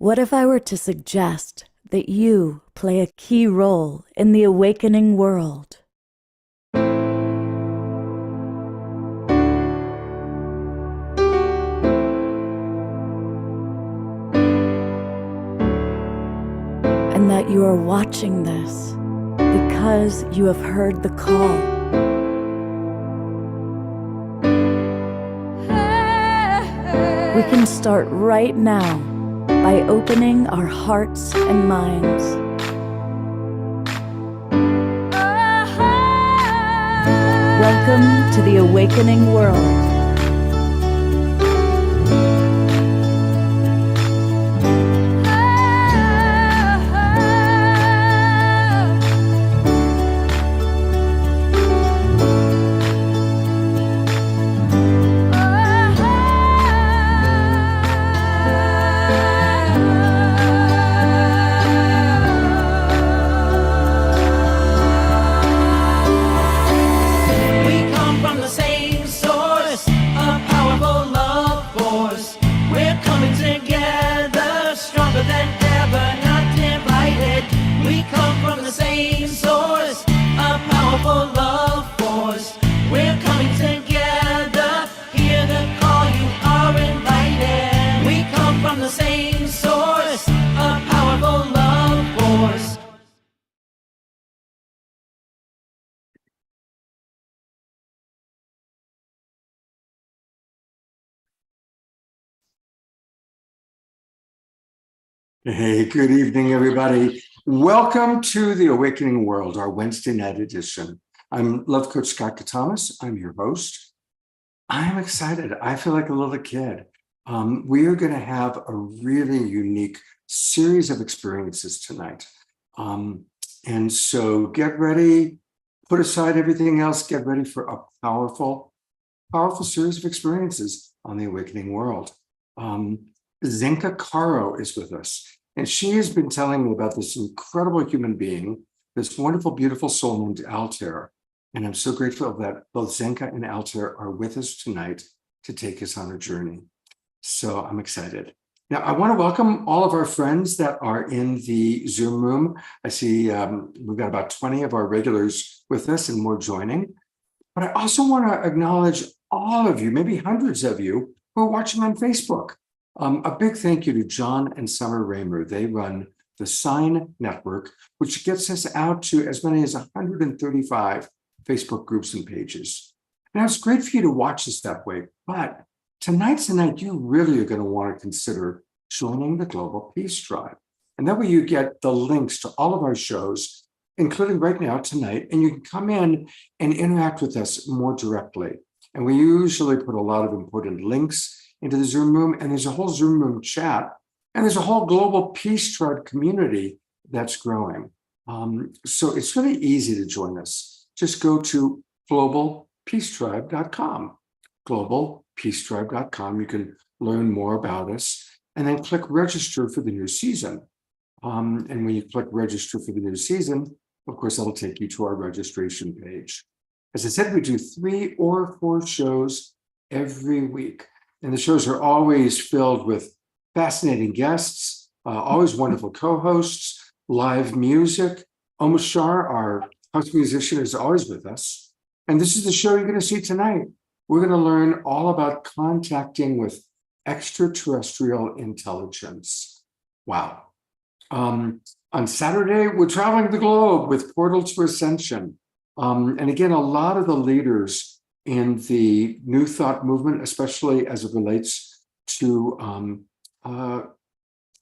What if I were to suggest that you play a key role in the awakening world? And that you are watching this because you have heard the call. We can start right now by opening our hearts and minds. Welcome to the awakening world. Hey, good evening, everybody. Welcome to the Awakening World, our Wednesday night edition. I'm Love Coach Scott Thomas. I'm your host. I'm excited. I feel like a little kid. We are going to have a really unique series of experiences tonight. And so get ready, put aside everything else, get ready for a powerful series of experiences on the Awakening World. Zenka is with us, and she has been telling me about this incredible human being, this wonderful, beautiful soul named Altair. And I'm so grateful that both Zenka and Altair are with us tonight to take us on a journey. So I'm excited. Now, I want to welcome all of our friends that are in the Zoom room. I see we've got about 20 of our regulars with us and more joining. But I also want to acknowledge all of you, maybe hundreds of you, who are watching on Facebook. A big thank you to John and Summer Raymer. They run the Sign Network, which gets us out to as many as 135 Facebook groups and pages. Now, it's great for you to watch us that way, but tonight's the night you really are going to want to consider joining the Global Peace Tribe. And that way you get the links to all of our shows, including right now tonight, and you can come in and interact with us more directly. And we usually put a lot of important links into the Zoom room, and there's a whole Zoom room chat, and there's a whole Global Peace Tribe community that's growing. So it's really easy to join us. Just go to globalpeacetribe.com, globalpeacetribe.com. You can learn more about us, and then click register for the new season. And when you click register for the new season, of course, that'll take you to our registration page. As I said, we do 3 or 4 shows every week. And the shows are always filled with fascinating guests, always wonderful co-hosts, live music. Omashar, our house musician, is always with us. And this is the show you're going to see tonight. We're going to learn all about contacting with extraterrestrial intelligence. Wow. On Saturday, we're traveling the globe with Portal to Ascension. And again, a lot of the leaders in the New Thought movement, especially as it relates to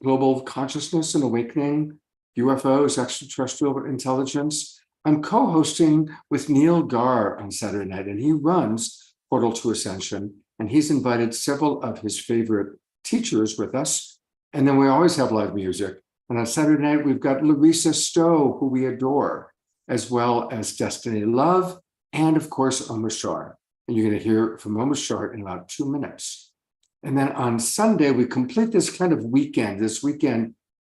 global consciousness and awakening, UFOs, extraterrestrial intelligence. I'm co-hosting with Neil Gar on Saturday night, and he runs Portal to Ascension, and he's invited several of his favorite teachers with us. And then we always have live music. And on Saturday night, we've got Larissa Stowe, who we adore, as well as Destiny Love, and of course, Omashar. And you're going to hear from Omashar in about 2 minutes. And then on Sunday, we complete this kind of weekend,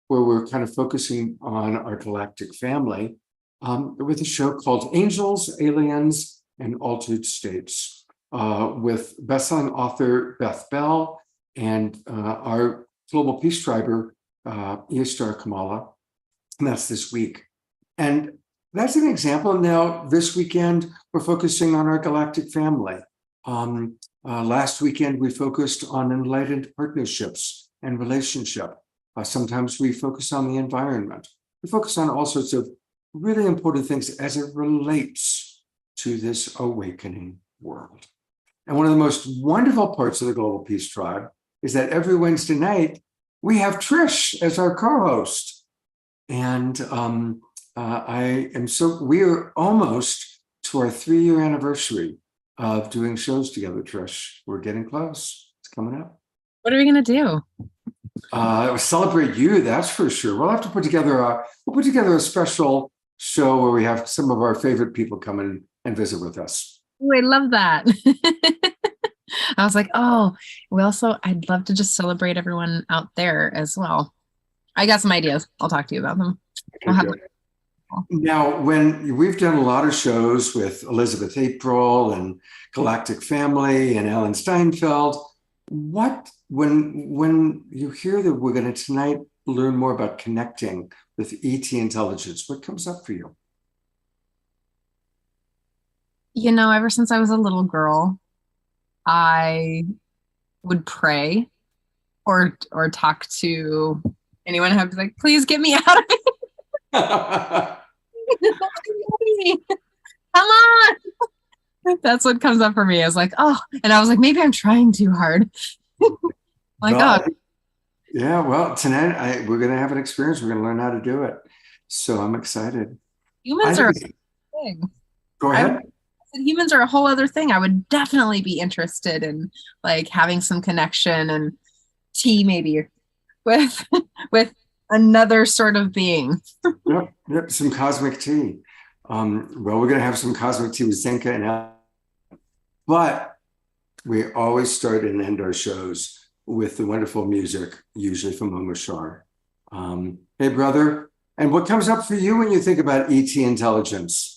where we're kind of focusing on our galactic family with a show called Angels, Aliens, and Altered States with bestselling author Beth Bell and our Global Peace Triber, Easter Kamala, and that's this week. And that's an example. Now, this weekend, we're focusing on our galactic family. Last weekend, we focused on enlightened partnerships and relationship. Sometimes we focus on the environment. We focus on all sorts of really important things as it relates to this awakening world. And one of the most wonderful parts of the Global Peace Tribe is that every Wednesday night, we have Trish as our co-host. And we are almost to our 3-year anniversary of doing shows together, Trish. We're getting close. It's coming up. What are we going to do? Celebrate you, that's for sure. We'll have to put together a special show where we have some of our favorite people come in and visit with us. Oh, I love that. I was like, I'd love to just celebrate everyone out there as well. I got some ideas. I'll talk to you about them. Now, when we've done a lot of shows with Elizabeth April and Galactic Family and Alan Steinfeld, when you hear that we're going to tonight learn more about connecting with ET intelligence, what comes up for you? You know, ever since I was a little girl, I would pray or talk to anyone who would be like, please get me out of here. Come on. That's what comes up for me. I was like, and I was like, maybe I'm trying too hard. Yeah, well, tonight we're going to have an experience. We're going to learn how to do it. So I'm excited. Humans are a thing. Go ahead. Humans are a whole other thing. I would definitely be interested in like having some connection and tea maybe with another sort of being. Yep, some cosmic tea. Well, we're going to have some cosmic tea with Zenka and Altair. But we always start and end our shows with the wonderful music, usually from Omashar. Hey, brother, and what comes up for you when you think about ET intelligence?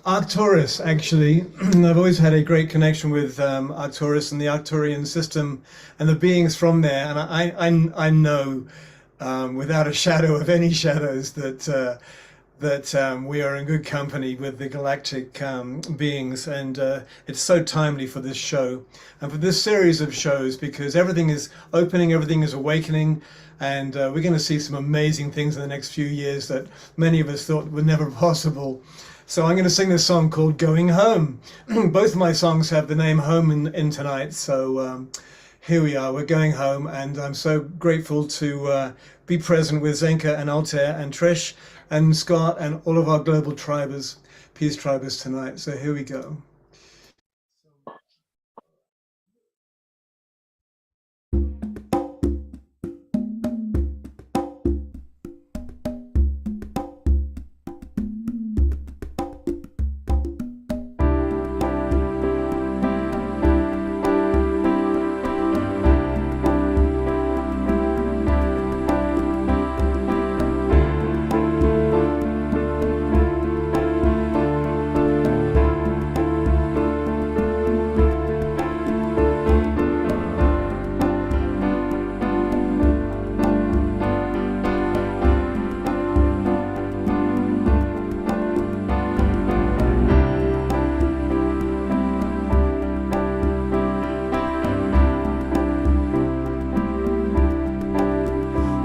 Arcturus, actually. I've always had a great connection with Arcturus and the Arcturian system and the beings from there. And I know without a shadow of any shadows that we are in good company with the galactic beings, and it's so timely for this show and for this series of shows, because everything is opening, everything is awakening, and we're going to see some amazing things in the next few years that many of us thought were never possible. So I'm going to sing this song called Going Home. Both of my songs have the name home in tonight, so here we are, we're going home, and I'm so grateful to be present with Zenka and Altair and Trish and Scott and all of our global tribers, peace tribers tonight. So here we go.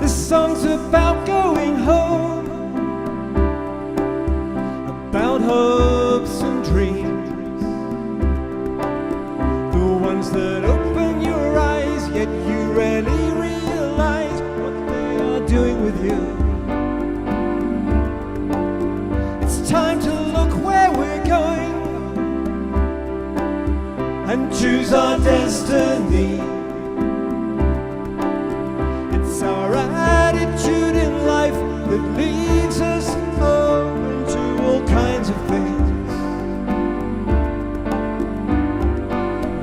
Song's about going home, about hopes and dreams, the ones that open your eyes, yet you rarely realize what they are doing with you. It's time to look where we're going and choose our destiny. It's our attitude in life that leads us open to all kinds of things.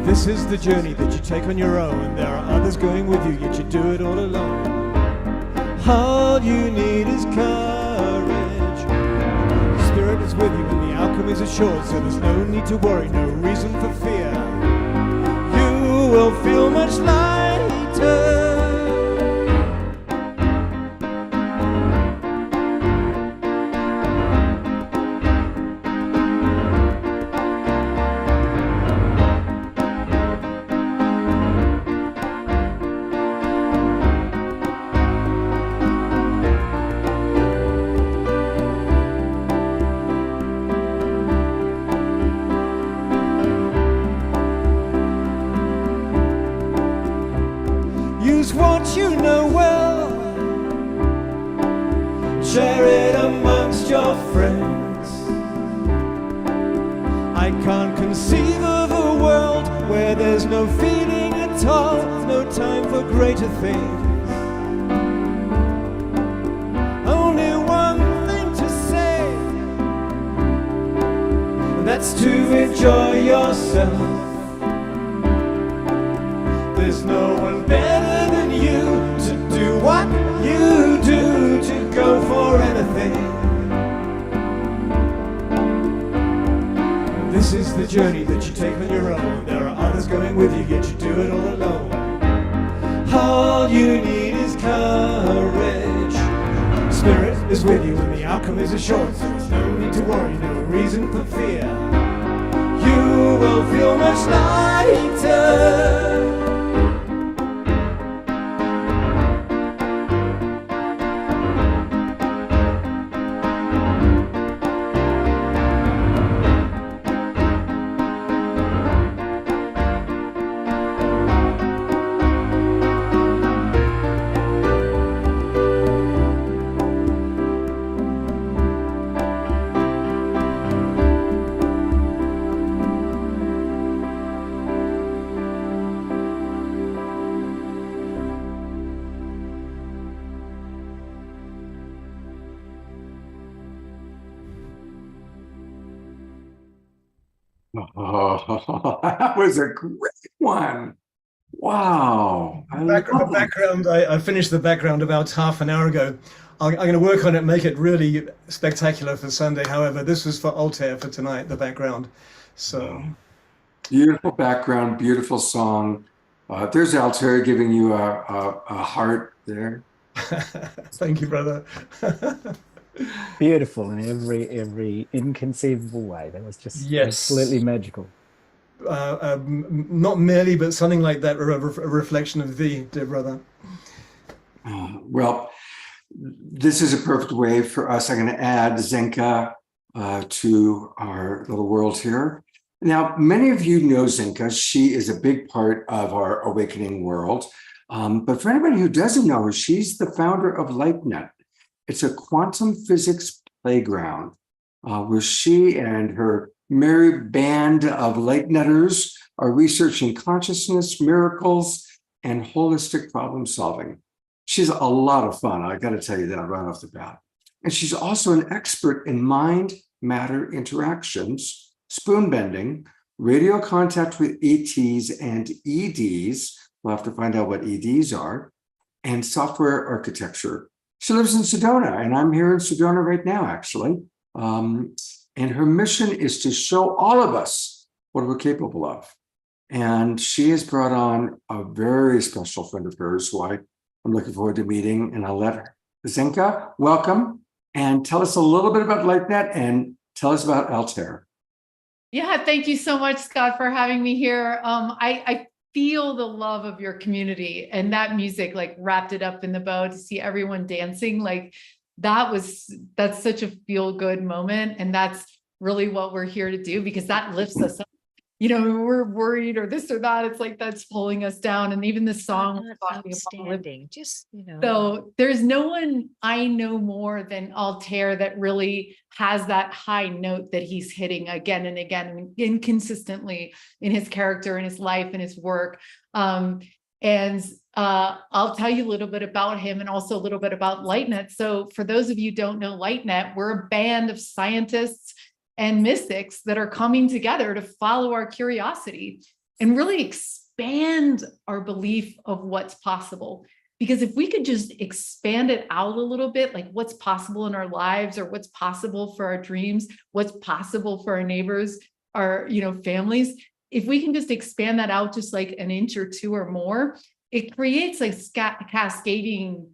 This is the journey that you take on your own. There are others going with you, yet you do it all alone. All you need is courage. The Spirit is with you and the outcome is assured, so there's no need to worry, no reason for fear. You will feel much lighter. Use what you know well, share it amongst your friends. I can't conceive of a world where there's no feeling at all, no time for greater things. Only one thing to say, that's to enjoy yourself. There's no one better than you to do what you do, to go for anything. This is the journey that you take on your own. There are others going with you, yet you do it all alone. All you need is courage. Spirit is with you and the outcome is assured, so there's no need to worry, no reason for fear. You will feel much lighter. Oh, that was a great one. Wow. I love The background, I finished the background about half an hour ago. I'm going to work on it, make it really spectacular for Sunday. However, this was for Altair for tonight, the background. So beautiful background, beautiful song. There's Altair giving you a heart there. Thank you, brother. Beautiful in every inconceivable way. That was just Yes. absolutely magical. Not merely, but something like that, a reflection of thee, dear brother. Well, this is a perfect way for us. I'm going to add Zenka to our little world here. Now, many of you know Zenka. She is a big part of our awakening world. But for anybody who doesn't know her, she's the founder of LightNet. It's a quantum physics playground where she and her merry band of LightNetters are researching consciousness, miracles, and holistic problem solving. She's a lot of fun. I got to tell you that right off the bat. And she's also an expert in mind-matter interactions, spoon bending, radio contact with ETs and EDs. We'll have to find out what EDs are, and software architecture. She lives in Sedona, and I'm here in Sedona right now, actually. And her mission is to show all of us what we're capable of. And she has brought on a very special friend of hers who I'm looking forward to meeting, and I'll let her. Zenka, welcome, and tell us a little bit about LightNet and tell us about Altair. Yeah, thank you so much, Scott, for having me here. I feel the love of your community, and that music like wrapped it up in the bow to see everyone dancing. Like that's such a feel good moment. And that's really what we're here to do, because that lifts us up. You know, we're worried or this or that. It's like that's pulling us down. And even the song. Outstanding. Just, you know. So there's no one I know more than Altair that really has that high note that he's hitting again and again and inconsistently in his character, in his life, and his work. I'll tell you a little bit about him and also a little bit about LightNet. So for those of you who don't know LightNet, we're a band of scientists and mystics that are coming together to follow our curiosity and really expand our belief of what's possible. Because if we could just expand it out a little bit, like what's possible in our lives, or what's possible for our dreams, what's possible for our neighbors, our, families, if we can just expand that out just like an inch or two or more, it creates like cascading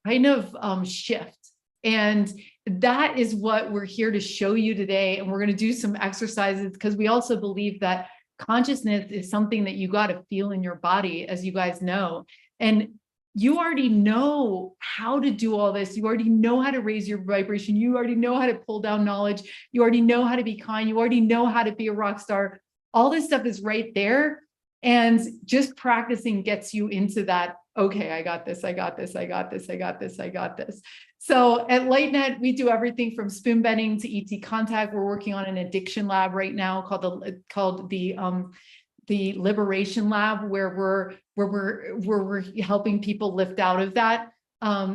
kind of shift. And that is what we're here to show you today. And we're going to do some exercises because we also believe that consciousness is something that you got to feel in your body, as you guys know. And you already know how to do all this. You already know how to raise your vibration. You already know how to pull down knowledge. You already know how to be kind. You already know how to be a rock star. All this stuff is right there. And just practicing gets you into that, okay, I got this, I got this, I got this, I got this, I got this. So at LightNet, we do everything from spoon bending to ET contact. We're working on an addiction lab right now called the Liberation Lab, where we're helping people lift out of that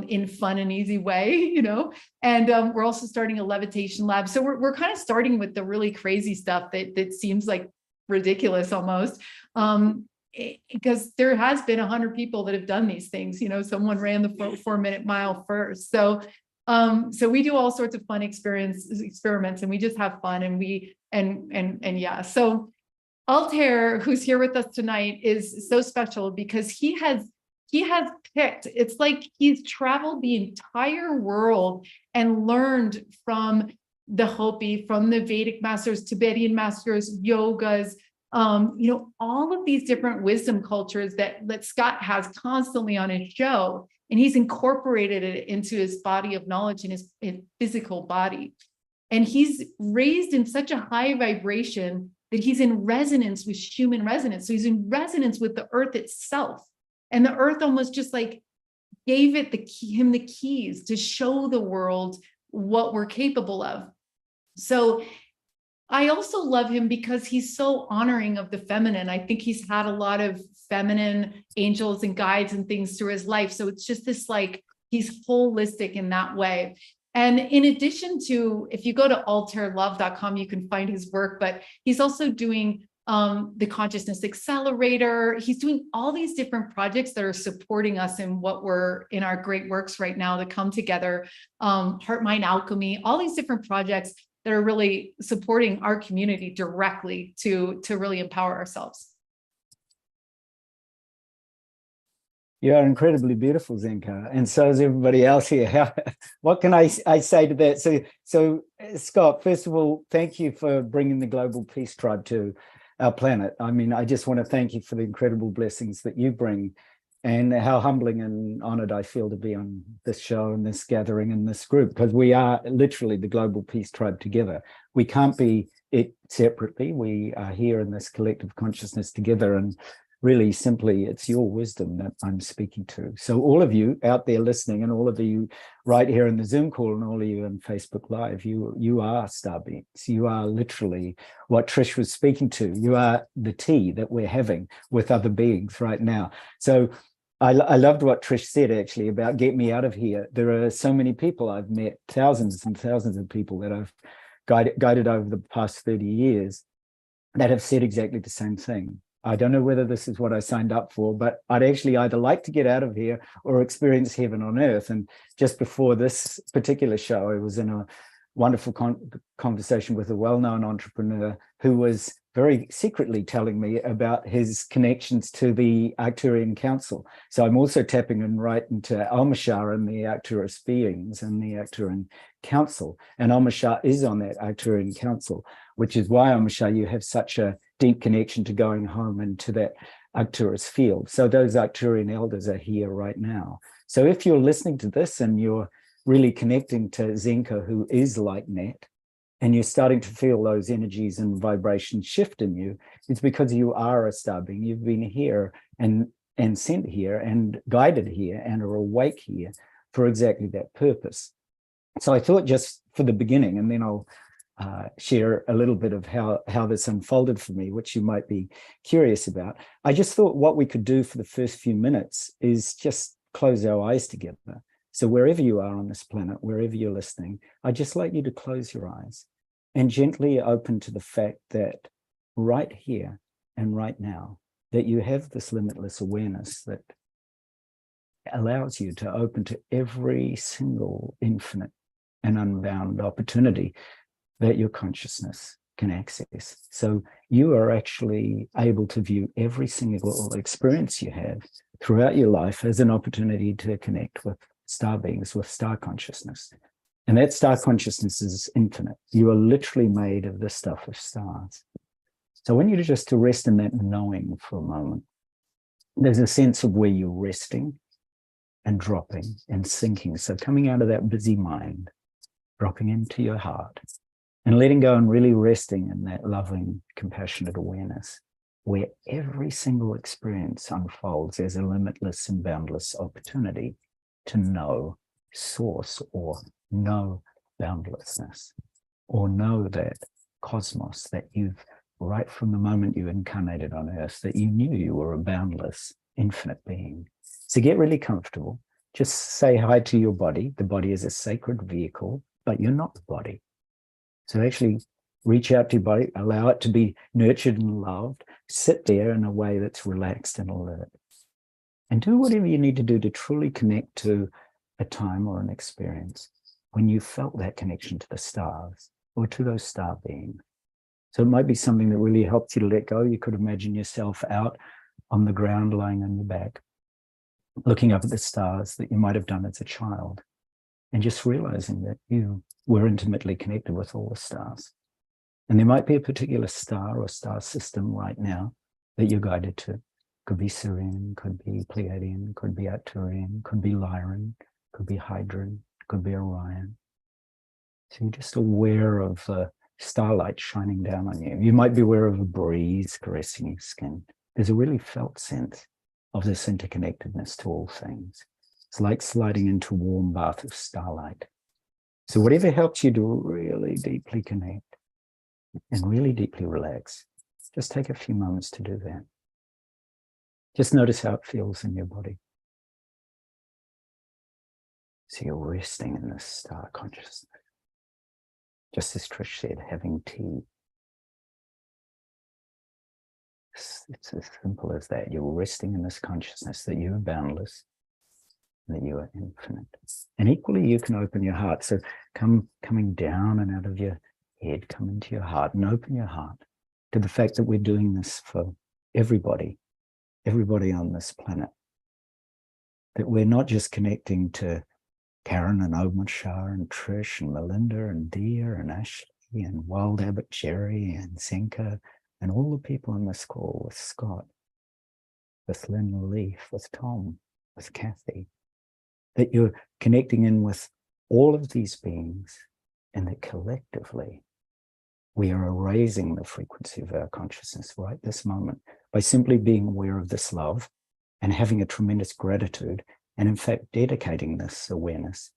in fun and easy way, you know. And we're also starting a levitation lab. So we're kind of starting with the really crazy stuff that seems like ridiculous almost. Because there has been 100 people that have done these things, you know, someone ran the 4-minute mile first. So we do all sorts of fun experiments, and we just have fun, and yeah. So Altair, who's here with us tonight, is so special because he has picked, it's like he's traveled the entire world and learned from the Hopi, from the Vedic masters, Tibetan masters, yogas, you know, all of these different wisdom cultures that Scott has constantly on his show, and he's incorporated it into his body of knowledge and his physical body. And he's raised in such a high vibration that he's in resonance with human resonance. So he's in resonance with the earth itself. And the earth almost just like gave it him the keys to show the world what we're capable of. So I also love him because he's so honoring of the feminine. I think he's had a lot of feminine angels and guides and things through his life. So it's just this, like, he's holistic in that way. And in addition to, if you go to altairlove.com, you can find his work, but he's also doing the Consciousness Accelerator. He's doing all these different projects that are supporting us in what we're in our great works right now to come together. Heart Mind Alchemy, all these different projects that are really supporting our community directly to really empower ourselves. You are incredibly beautiful, Zenka, and so is everybody else here. What can I say to that? So Scott, first of all, thank you for bringing the Global Peace Tribe to our planet. I mean, I just want to thank you for the incredible blessings that you bring, and how humbling and honored I feel to be on this show and this gathering and this group, because we are literally the Global Peace Tribe together. We can't be it separately. We are here in this collective consciousness together, and really simply, it's your wisdom that I'm speaking to. So all of you out there listening, and all of you right here in the Zoom call, and all of you on Facebook Live, you are star beings. You are literally what Trish was speaking to. You are the tea that we're having with other beings right now. So I loved what Trish said, actually, about get me out of here. There are so many people I've met, thousands and thousands of people that I've guided over the past 30 years that have said exactly the same thing. I don't know whether this is what I signed up for, but I'd actually either like to get out of here or experience heaven on earth. And just before this particular show, I was in a wonderful conversation with a well-known entrepreneur who was very secretly telling me about his connections to the Arcturian Council. So I'm also tapping in right into Almashar and the Arcturus beings and the Arcturian Council. And Almashar is on that Arcturian Council, which is why, Almashar, you have such a deep connection to going home and to that Arcturus field. So those Arcturian elders are here right now. So if you're listening to this and you're really connecting to Zenka, who is LightNet, and you're starting to feel those energies and vibrations shift in you, it's because you are a star being. You've been here and sent here and guided here and are awake here for exactly that purpose. So I thought, just for the beginning, and then I'll share a little bit of how this unfolded for me, which you might be curious about. I just thought what we could do for the first few minutes is just close our eyes together. So wherever you are on this planet, wherever you're listening, I'd just like you to close your eyes and gently open to the fact that right here and right now, that you have this limitless awareness that allows you to open to every single infinite and unbound opportunity that your consciousness can access. So you are actually able to view every single experience you have throughout your life as an opportunity to connect with star beings, with star consciousness. And that star consciousness is infinite. You are literally made of the stuff of stars. So I want you to just to rest in that knowing for a moment. There's a sense of where you're resting and dropping and sinking. So coming out of that busy mind, dropping into your heart and letting go and really resting in that loving, compassionate awareness where every single experience unfolds as a limitless and boundless opportunity to know source or know boundlessness or know that cosmos that you've, right from the moment you incarnated on earth, that you knew you were a boundless, infinite being. So get really comfortable. Just say hi to your body. The body is a sacred vehicle, but you're not the body. So actually reach out to your body, allow it to be nurtured and loved, sit there in a way that's relaxed and alert. And do whatever you need to do to truly connect to a time or an experience when you felt that connection to the stars or to those star beings. So it might be something that really helps you to let go. You could imagine yourself out on the ground, lying on your back, looking up at the stars that you might have done as a child, and just realizing that you were intimately connected with all the stars. And there might be a particular star or star system right now that you're guided to. Could be Sirian, could be Pleiadian, could be Arcturian, could be Lyran, could be Hydron, could be Orion. So you're just aware of starlight shining down on you. You might be aware of a breeze caressing your skin. There's a really felt sense of this interconnectedness to all things. It's like sliding into a warm bath of starlight. So whatever helps you to really deeply connect and really deeply relax, just take a few moments to do that. Just notice how it feels in your body. So you're resting in this star consciousness. Just as Trish said, having tea. It's as simple as that. You're resting in this consciousness that you are boundless, and that you are infinite. And equally, you can open your heart. So coming down and out of your head, come into your heart and open your heart to the fact that we're doing this for everybody on this planet. That we're not just connecting to Karen and Omar Shah and Trish and Melinda and Dia and Ashley and Wild Abbott Jerry and Zenka and all the people on this call, with Scott, with Lynn Leaf, with Tom, with Kathy, that you're connecting in with all of these beings, and that collectively we are raising the frequency of our consciousness right this moment by simply being aware of this love and having a tremendous gratitude, and in fact dedicating this awareness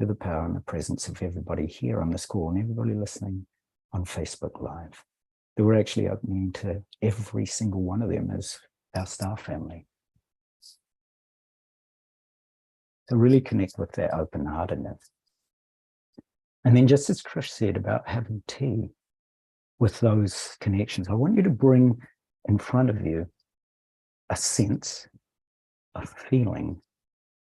to the power and the presence of everybody here on this call and everybody listening on Facebook Live. That we're actually opening to every single one of them as our star family. So really connect with that open-heartedness. And then just as Trish said about having tea with those connections, I want you to bring in front of you a sense, a feeling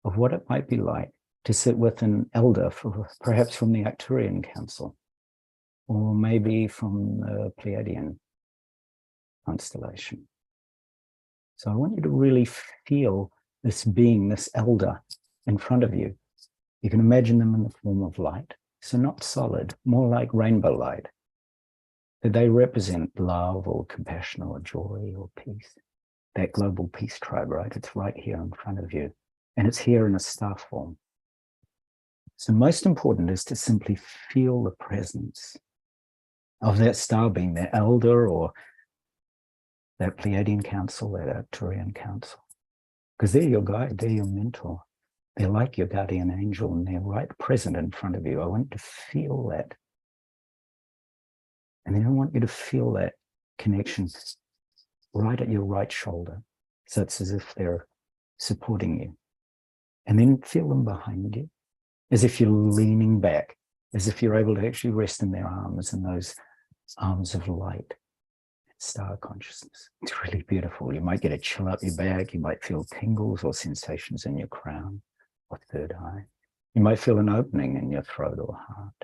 of what it might be like to sit with an elder, perhaps from the Arcturian Council, or maybe from the Pleiadian constellation. So I want you to really feel this being, this elder in front of you. You can imagine them in the form of light. So not solid, more like rainbow light. That they represent love or compassion or joy or peace. That global peace tribe, right? It's right here in front of you. And it's here in a star form. So most important is to simply feel the presence of that star being, that elder or that Pleiadian council, that Arcturian council. Because they're your guide, they're your mentor. They're like your guardian angel, and they're right present in front of you. I want you to feel that. And then I want you to feel that connection right at your right shoulder. So it's as if they're supporting you. And then feel them behind you, as if you're leaning back, as if you're able to actually rest in their arms, and those arms of light, star consciousness. It's really beautiful. You might get a chill up your back. You might feel tingles or sensations in your crown or third eye. You might feel an opening in your throat or heart.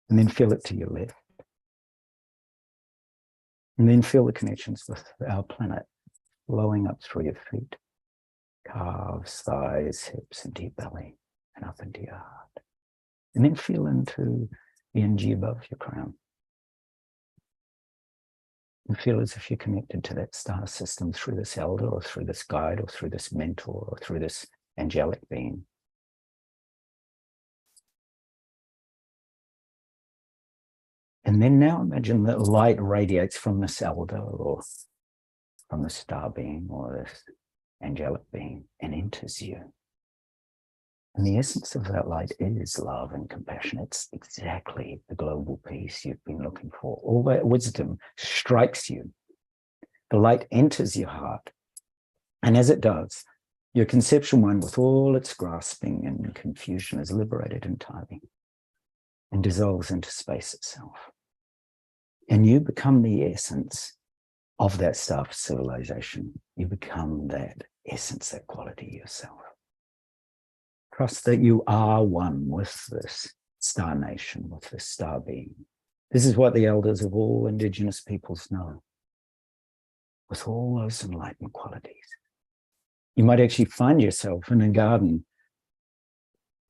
And then feel it to your left. And then feel the connections with our planet flowing up through your feet, calves, thighs, hips, into your belly, and up into your heart. And then feel into the energy above your crown. And feel as if you're connected to that star system through this elder or through this guide or through this mentor or through this angelic being. And then now imagine that light radiates from this elder or from the star being or this angelic being and enters you. And the essence of that light is love and compassion. It's exactly the global peace you've been looking for. All that wisdom strikes you. The light enters your heart. And as it does, your conceptual mind, with all its grasping and confusion, is liberated entirely and dissolves into space itself. And you become the essence of that star civilization. You become that essence, that quality yourself. Trust that you are one with this star nation, with this star being. This is what the elders of all indigenous peoples know. With all those enlightened qualities. You might actually find yourself in a garden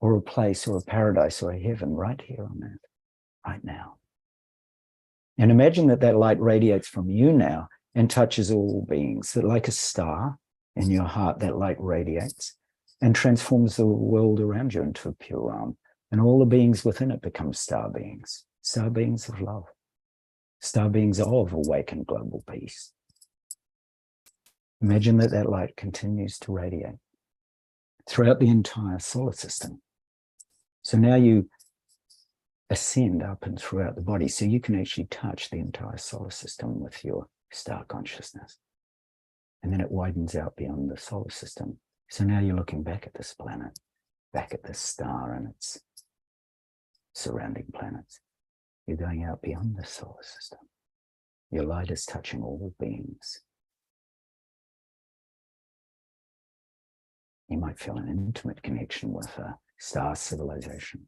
or a place or a paradise or a heaven right here on earth, right now. And imagine that that light radiates from you now and touches all beings, that like a star in your heart, that light radiates and transforms the world around you into a pure realm. And all the beings within it become star beings of love, star beings of awakened global peace. Imagine that that light continues to radiate throughout the entire solar system. So now you ascend up and throughout the body, so you can actually touch the entire solar system with your star consciousness. And then it widens out beyond the solar system. So now you're looking back at this planet, back at this star and its surrounding planets. You're going out beyond the solar system. Your light is touching all beings. You might feel an intimate connection with a star civilization,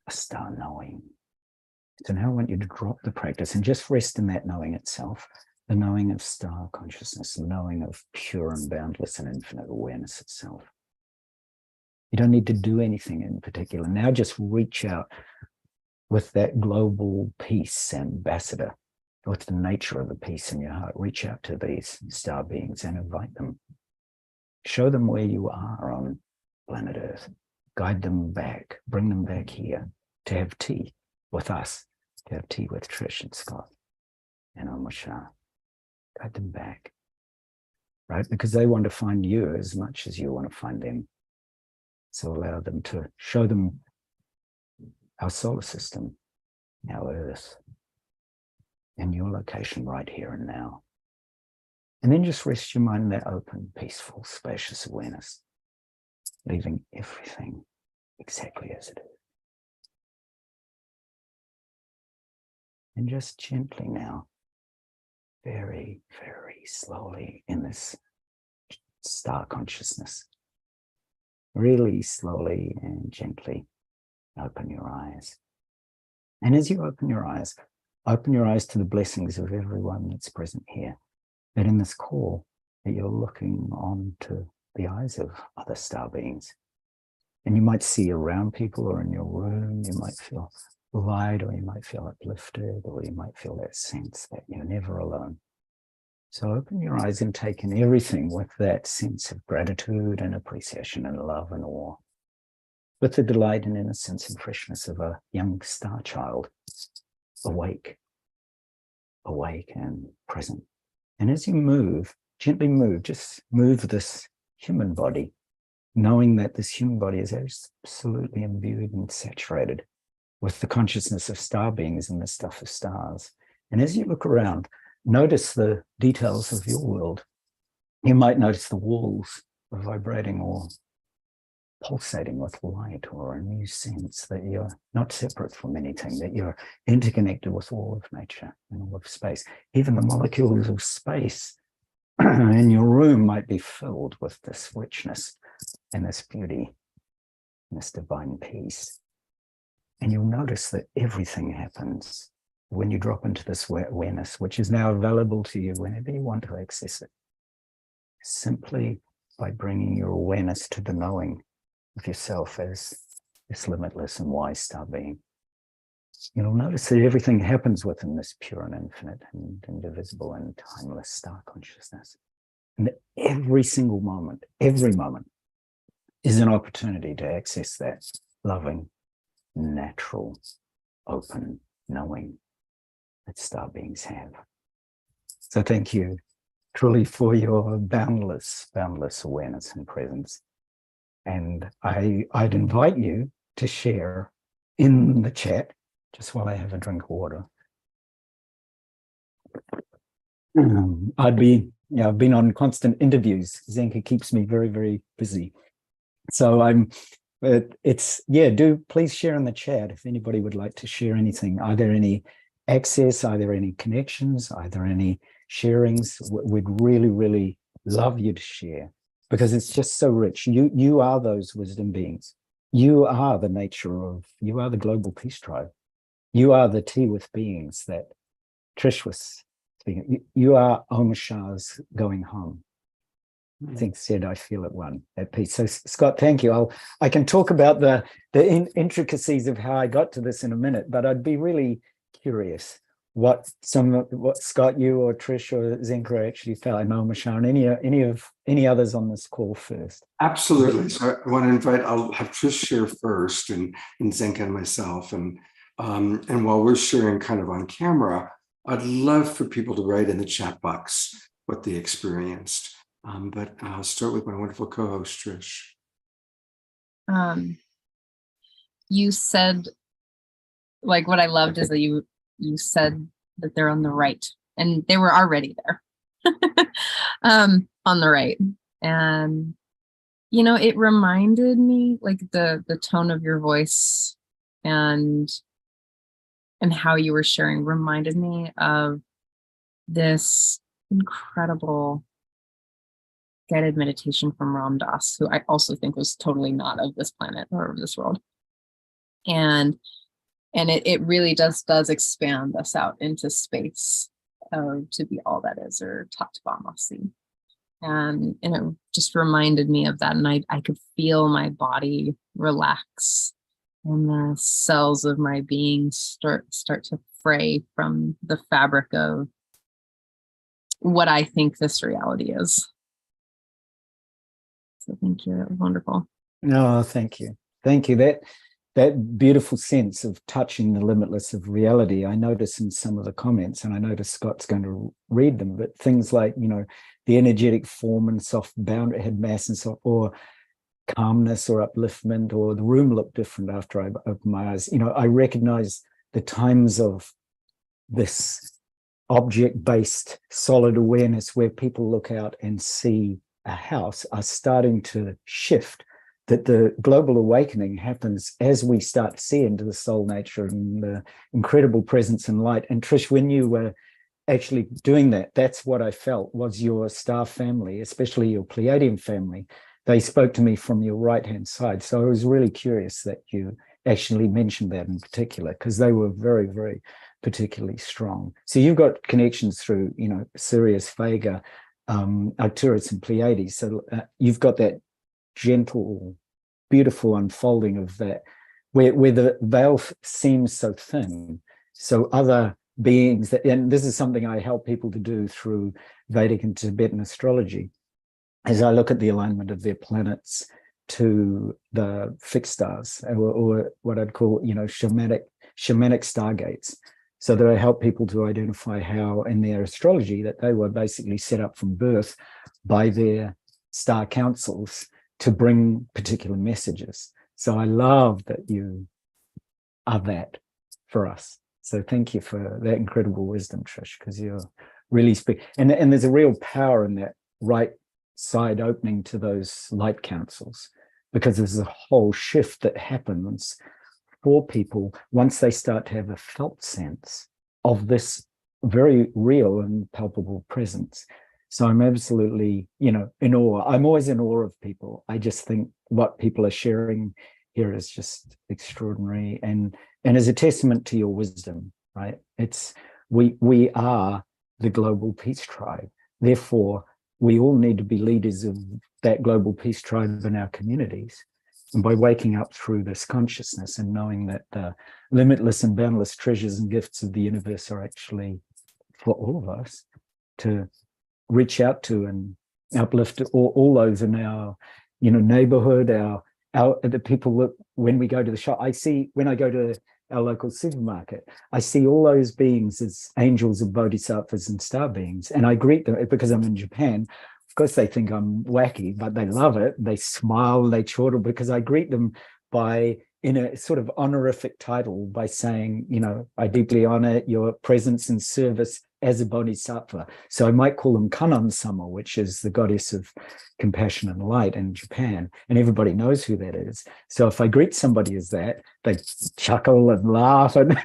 a star knowing. So now I want you to drop the practice and just rest in that knowing itself, the knowing of star consciousness, the knowing of pure and boundless and infinite awareness itself. You don't need to do anything in particular. Now just reach out with that global peace ambassador, with the nature of the peace in your heart. Reach out to these star beings and invite them. Show them where you are on planet Earth. Guide them back, bring them back here to have tea with us, to have tea with Trish and Scott and Amashar. Guide them back, right? Because they want to find you as much as you want to find them. So allow them to show them our solar system, our Earth, and your location right here and now. And then just rest your mind in that open, peaceful, spacious awareness, leaving everything exactly as it is. And just gently now, very, very slowly in this star consciousness, really slowly and gently open your eyes. And as you open your eyes to the blessings of everyone that's present here. That in this call, that you're looking on to the eyes of other star beings. And you might see around people or in your room, you might feel light or you might feel uplifted or you might feel that sense that you're never alone. So open your eyes and take in everything with that sense of gratitude and appreciation and love and awe. With the delight and innocence and freshness of a young star child, awake and present. And as you move, gently move, just move this human body, knowing that this human body is absolutely imbued and saturated with the consciousness of star beings and the stuff of stars. And as you look around, notice the details of your world. You might notice the walls are vibrating or pulsating with light or a new sense that you're not separate from anything, that you're interconnected with all of nature and all of space. Even the molecules of space in your room might be filled with this richness and this beauty and this divine peace. And you'll notice that everything happens when you drop into this awareness, which is now available to you whenever you want to access it, simply by bringing your awareness to the knowing of yourself as this limitless and wise star being. You'll notice that everything happens within this pure and infinite and indivisible and timeless star consciousness. And every single moment, every moment is an opportunity to access that loving, natural, open knowing that star beings have. So thank you truly for your boundless awareness and presence. And I'd invite you to share in the chat, just while I have a drink of water. I've been on constant interviews. Zenka keeps me very, very busy. So do please share in the chat if anybody would like to share anything. Are there any access? Are there any connections? Are there any sharings? We'd really, really love you to share, because it's just so rich. You are those wisdom beings. You are the nature of, you are the global peace tribe. You are the tea with beings that Trish was speaking. You are Om Shah's going home. I think said, I feel at one, at peace. So Scott, thank you. I can talk about the intricacies of how I got to this in a minute, but I'd be really curious what Scott, you or Trish or Zenka actually felt, and Om Shah, and any others on this call first. Absolutely. So I want to invite, I'll have Trish share first, and Zenka and myself. And while we're sharing kind of on camera, I'd love for people to write in the chat box what they experienced. But I'll start with my wonderful co-host, Trish. You said, like, what I loved is that you said that they're on the right, and they were already there on the right. And, you know, it reminded me, like, the tone of your voice and how you were sharing reminded me of this incredible guided meditation from Ram Dass, who I also think was totally not of this planet or of this world. And it really just does expand us out into space to be all that is, or Tatvamasi. And it just reminded me of that. And I could feel my body relax, and the cells of my being start to fray from the fabric of what I think this reality is. So thank you. That was wonderful. No, thank you. Thank you. That beautiful sense of touching the limitless of reality, I notice in some of the comments, and I notice Scott's going to read them, but things like, you know, the energetic form and soft boundary had mass and soft, or calmness or upliftment, or the room looked different after I opened my eyes. You know, I recognize the times of this object-based solid awareness where people look out and see a house are starting to shift, that the global awakening happens as we start to see into the soul nature and the incredible presence and light. And Trish, when you were actually doing that, that's what I felt was your star family, especially your Pleiadian family. They spoke to me from your right-hand side. So I was really curious that you actually mentioned that in particular, because they were very, very particularly strong. So you've got connections through, you know, Sirius, Vega, Arcturus and Pleiades. So you've got that gentle, beautiful unfolding of that, where the veil seems so thin. So other beings that, and this is something I help people to do through Vedic and Tibetan astrology, as I look at the alignment of their planets to the fixed stars, or what I'd call, you know, shamanic stargates. So that I help people to identify how in their astrology that they were basically set up from birth by their star councils to bring particular messages. So I love that you are that for us. So thank you for that incredible wisdom, Trish, because you're really and there's a real power in that right side opening to those light councils, because there's a whole shift that happens for people once they start to have a felt sense of this very real and palpable presence. So I'm absolutely, you know, in awe. I'm always in awe of people. I just think what people are sharing here is just extraordinary, and is a testament to your wisdom, right? It's we are the global peace tribe. Therefore, we all need to be leaders of that global peace tribe in our communities. And by waking up through this consciousness and knowing that the limitless and boundless treasures and gifts of the universe are actually for all of us to reach out to and uplift all those in our, neighborhood, the people that when we go to the shop, when I go to our local supermarket, I see all those beings as angels of bodhisattvas and star beings. And I greet them because I'm in Japan. Of course, they think I'm wacky, but they love it. They smile, they chortle, because I greet them in a sort of honorific title by saying, I deeply honor your presence and service as a bodhisattva. So I might call them Kannon-sama, which is the goddess of compassion and light in Japan. And everybody knows who that is. So if I greet somebody as that, they chuckle and laugh. And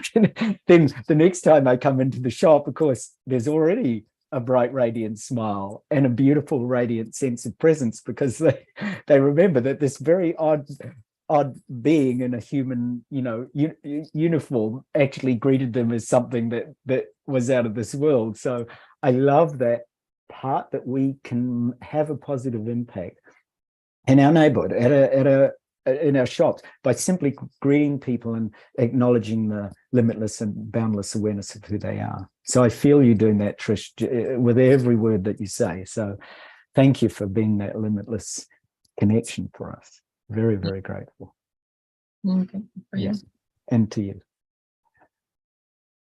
then the next time I come into the shop, of course, there's already a bright, radiant smile and a beautiful, radiant sense of presence, because they remember that this very odd being in a human, uniform actually greeted them as something that was out of this world. So I love that part, that we can have a positive impact in our neighborhood, in our shops, by simply greeting people and acknowledging the limitless and boundless awareness of who they are. So I feel you doing that, Trish, with every word that you say. So thank you for being that limitless connection for us. Very, very grateful. Okay. Yes. And to you.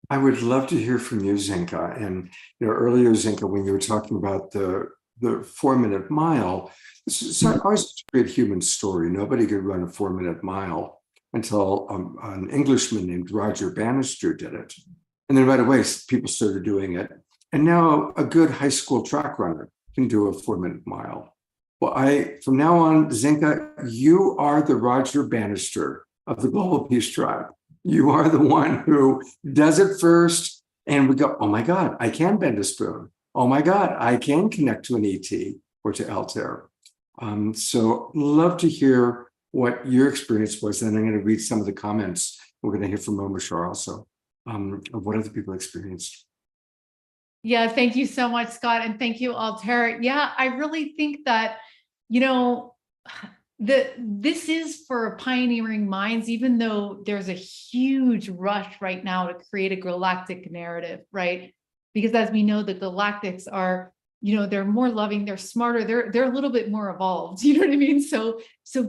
I would love to hear from you, Zenka. And earlier, Zenka, when you were talking about the 4-minute mile, this is always a great human story. Nobody could run a 4-minute mile until an Englishman named Roger Bannister did it. And then right away, people started doing it. And now a good high school track runner can do a 4-minute mile. Well, from now on, Zenka, you are the Roger Bannister of the Global Peace Tribe. You are the one who does it first, and we go, oh my God, I can bend a spoon. Oh my God, I can connect to an ET or to Altair. So love to hear what your experience was. And I'm going to read some of the comments. We're going to hear from Momashar also of what other people experienced. Yeah, thank you so much, Scott. And thank you, Altair. Yeah, I really think that, this is for pioneering minds, even though there's a huge rush right now to create a galactic narrative, right? Because as we know, the galactics are, they're more loving, they're smarter, they're a little bit more evolved. You know what I mean? So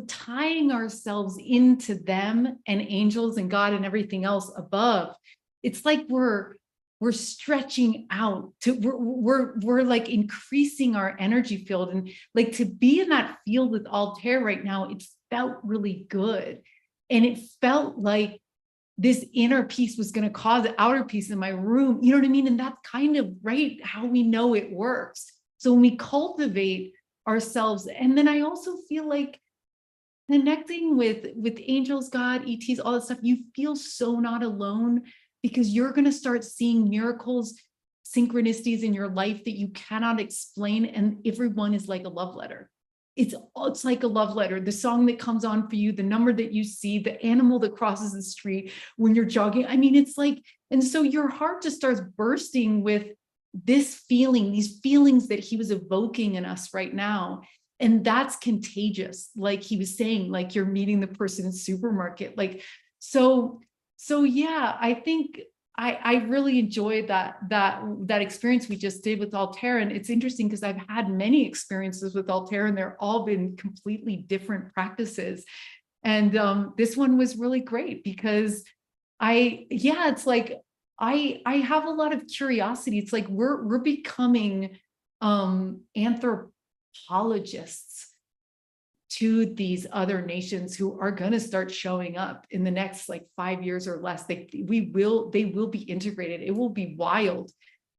tying ourselves into them and angels and God and everything else above, it's like we're stretching out to, we're like increasing our energy field, and like to be in that field with Altair right now, it felt really good. And it felt like this inner peace was going to cause the outer peace in my room. You know what I mean? And that's kind of right how we know it works. So when we cultivate ourselves, and then I also feel like connecting with angels, God, ETs, all that stuff, you feel so not alone, because you're going to start seeing miracles, synchronicities in your life that you cannot explain. And everyone is like a love letter. It's like a love letter. The song that comes on for you, the number that you see, the animal that crosses the street when you're jogging. I mean, it's like, and so your heart just starts bursting with this feeling, these feelings that he was evoking in us right now. And that's contagious. Like he was saying, like you're meeting the person in the supermarket. Like, so yeah, I think I really enjoyed that experience we just did with Altair. And it's interesting because I've had many experiences with Altair, and they're all been completely different practices. And this one was really great because it's like I have a lot of curiosity. It's like we're becoming anthropologists to these other nations who are going to start showing up in the next like 5 years or less. They will be integrated. It will be wild,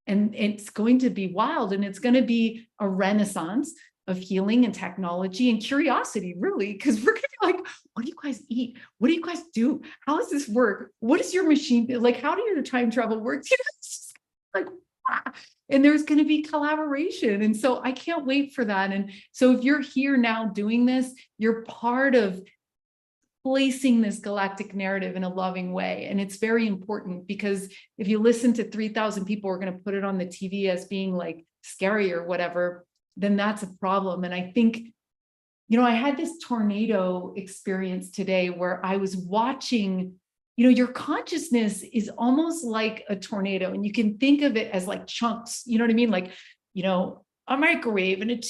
and it's going to be wild, and it's going to be a renaissance of healing and technology and curiosity, really, because we're going to be like, what do you guys eat? What do you guys do? How does this work? What is your machine? Like, how do your time travel work? It's just like, wow. And there's going to be collaboration. And so I can't wait for that. And so if you're here now doing this, you're part of placing this galactic narrative in a loving way. And it's very important, because if you listen to 3,000 people are going to put it on the TV as being like scary or whatever, then that's a problem. And I think, I had this tornado experience today where I was watching, your consciousness is almost like a tornado, and you can think of it as like chunks, you know what I mean? Like, a microwave and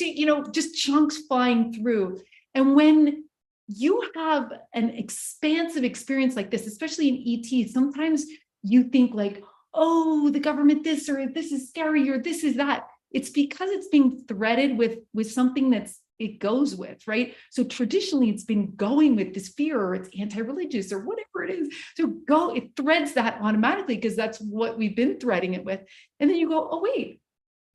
just chunks flying through. And when you have an expansive experience like this, especially in ET, sometimes you think like, oh, the government this, or this is scary, or this is that. It's because it's being threaded with something it goes with, right? So traditionally it's been going with this fear, or it's anti-religious, or whatever it is. So it threads that automatically, because that's what we've been threading it with. And then you go, oh, wait,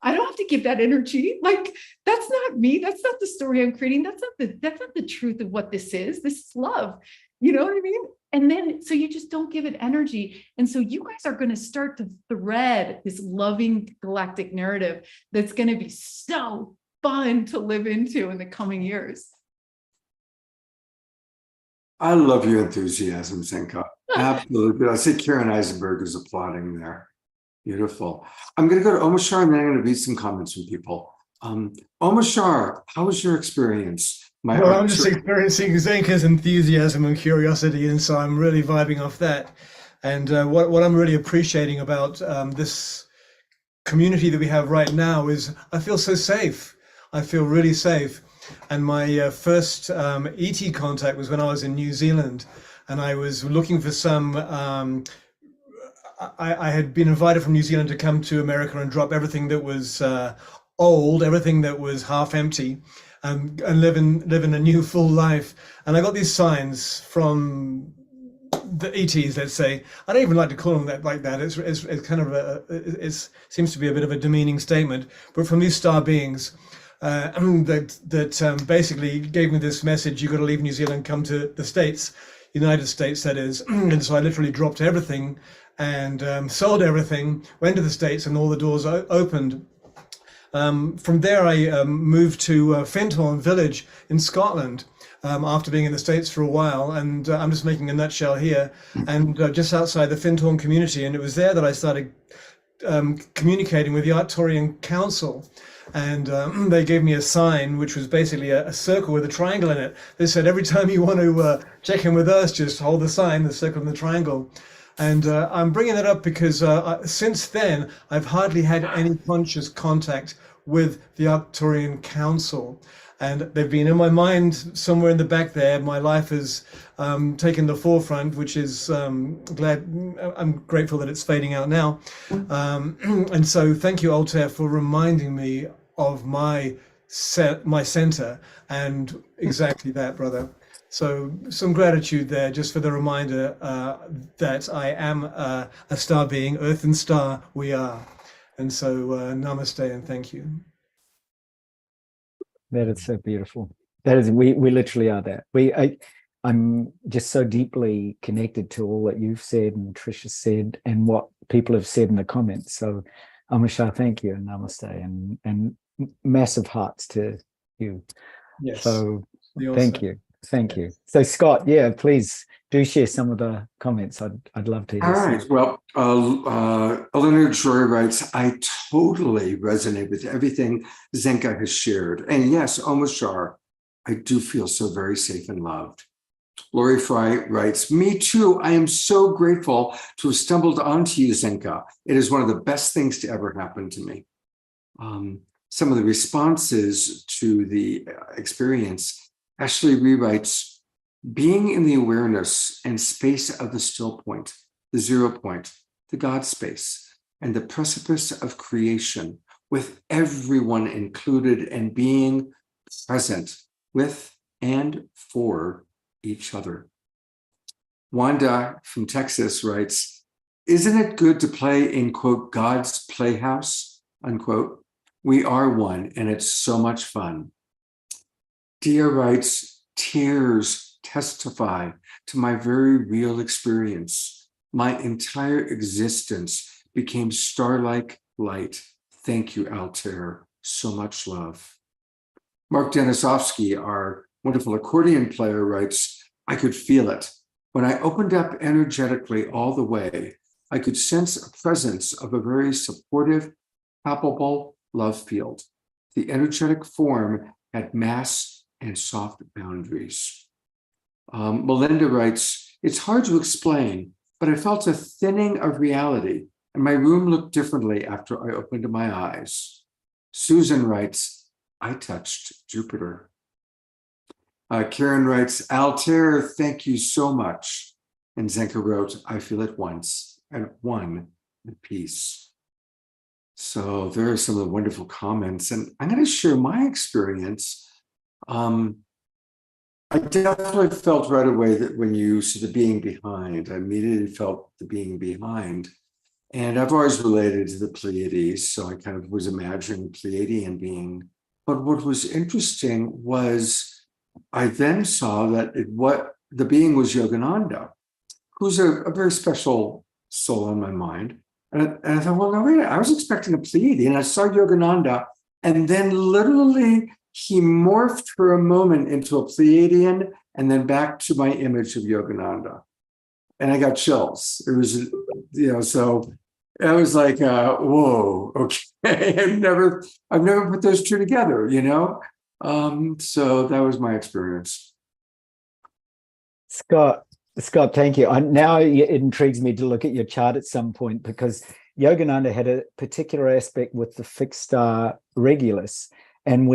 I don't have to give that energy. Like, that's not me. That's not the story I'm creating. That's not the truth of what this is. This is love. You know what I mean? And then, so you just don't give it energy. And so you guys are going to start to thread this loving galactic narrative that's going to be so fun to live into in the coming years. I love your enthusiasm, Zenka. Absolutely. I see Karen Eisenberg is applauding there. Beautiful. I'm going to go to Omashar, and then I'm going to read some comments from people. Omashar, how was your experience? I'm just experiencing Zenka's enthusiasm and curiosity, and so I'm really vibing off that. And what I'm really appreciating about this community that we have right now is I feel so safe. I feel really safe. And my first ET contact was when I was in New Zealand, and I was looking for some. I had been invited from New Zealand to come to America and drop everything that was old, everything that was half empty, and live in a new full life. And I got these signs from the ETs, let's say. I don't even like to call them that like that. It's kind of it seems to be a bit of a demeaning statement, but from these star beings that basically gave me this message: you got to leave New Zealand, come to the States, United States, that is. And so I literally dropped everything and sold everything, went to the States, and all the doors opened. From there, I moved to Fenton Village in Scotland after being in the States for a while. And I'm just making a nutshell here. And just outside the Fenton community. And it was there that I started communicating with the Arcturian Council. And they gave me a sign, which was basically a circle with a triangle in it. They said, every time you want to check in with us, just hold the sign, the circle and the triangle. And I'm bringing that up because since then, I've hardly had any conscious contact with the Arcturian Council. And they've been in my mind somewhere in the back there. My life has taken the forefront, which is I'm grateful that it's fading out now. And so thank you, Altair, for reminding me of my center, and exactly that, brother. So some gratitude there, just for the reminder that I am a star being, earth and star we are. And so namaste and thank you. That is so beautiful. That is, we literally are that. I'm just so deeply connected to all that you've said and Trish has said and what people have said in the comments. So Amishar, thank you, and namaste, and massive hearts to you. Yes. So thank you. Thank you. So Scott, yeah, please do share some of the comments. I'd love to hear. All right. Well, Eleanor Joy writes, I totally resonate with everything Zenka has shared. And yes, Omashar, I do feel so very safe and loved. Lori Fry writes, me too. I am so grateful to have stumbled onto you, Zenka. It is one of the best things to ever happen to me. Some of the responses to the experience, Ashley rewrites, being in the awareness and space of the still point, the 0 point, the God space, and the precipice of creation, with everyone included and being present with and for each other. Wanda from Texas writes, isn't it good to play in, quote, God's playhouse, unquote? We are one, and it's so much fun. Dia writes, tears testify to my very real experience. My entire existence became star-like light. Thank you, Altair. So much love. Mark Denisovsky, our wonderful accordion player, writes, I could feel it. When I opened up energetically all the way, I could sense a presence of a very supportive, palpable love field. The energetic form had mass and soft boundaries. Melinda writes, it's hard to explain, but I felt a thinning of reality, and my room looked differently after I opened my eyes. Susan writes, I touched Jupiter. Karen writes, Altair, thank you so much. And Zenka wrote, I feel it once, at one, at peace. So there are some of the wonderful comments, and I'm going to share my experience. I definitely felt right away that when you said the being behind, I immediately felt the being behind. And I've always related to the Pleiades, so I kind of was imagining Pleiadian being. But what was interesting was I then saw that what the being was Yogananda, who's a very special soul in my mind. And I thought, well, no, wait, I was expecting a Pleiadian, and I saw Yogananda, and then literally he morphed for a moment into a Pleiadian and then back to my image of Yogananda. And I got chills. It was, so I was like, whoa, okay. I've never put those two together, So that was my experience. Scott, thank you. Now it intrigues me to look at your chart at some point, because Yogananda had a particular aspect with the fixed star Regulus. And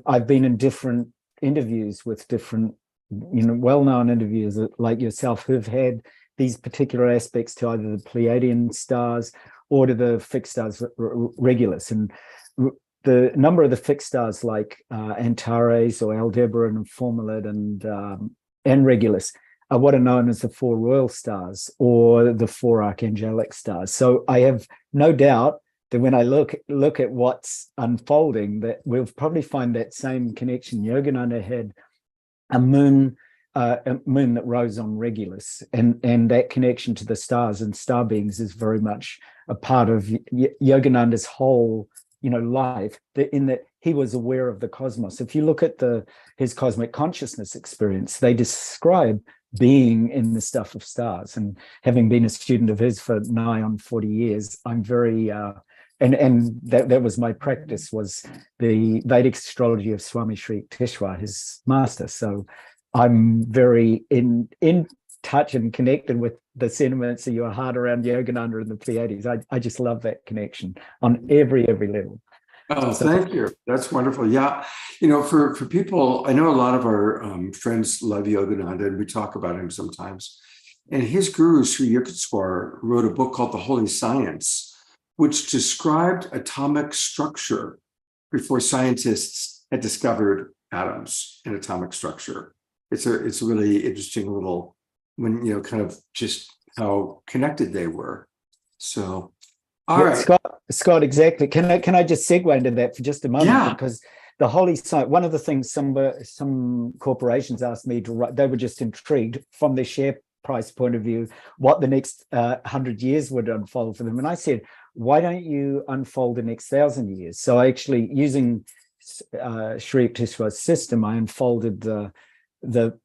I've been in different interviews with different, well-known interviewers like yourself who've had these particular aspects to either the Pleiadian stars or to the fixed stars Regulus. And the number of the fixed stars like Antares or Aldebaran and Fomalid and Regulus are what are known as the four royal stars or the four archangelic stars. So I have no doubt that when I look at what's unfolding, that we'll probably find that same connection. Yogananda had a moon that rose on Regulus, and that connection to the stars and star beings is very much a part of Yogananda's whole life, in that he was aware of the cosmos. If you look at his cosmic consciousness experience, they describe being in the stuff of stars. And having been a student of his for nigh on 40 years, I'm very and that was my practice, was the Vedic astrology of Swami Sri Yukteswar, his master. So I'm very in touch and connected with the sentiments of your heart around Yogananda and the Pleiades. I just love that connection on every level. Oh, thank you. That's wonderful. Yeah. For people, I know a lot of our friends love Yogananda, and we talk about him sometimes. And his guru, Sri Yukteswar, wrote a book called The Holy Science, which described atomic structure before scientists had discovered atoms and atomic structure. It's a really interesting little, kind of just how connected they were. So, all right. Scott, exactly. Can I just segue into that for just a moment? Yeah. Because the Holy Science, one of the things some corporations asked me to write, they were just intrigued from their share price point of view, what the next 100 years would unfold for them. And I said, why don't you unfold the next 1,000 years? So I actually, using Sri Yukteswar's system, I unfolded the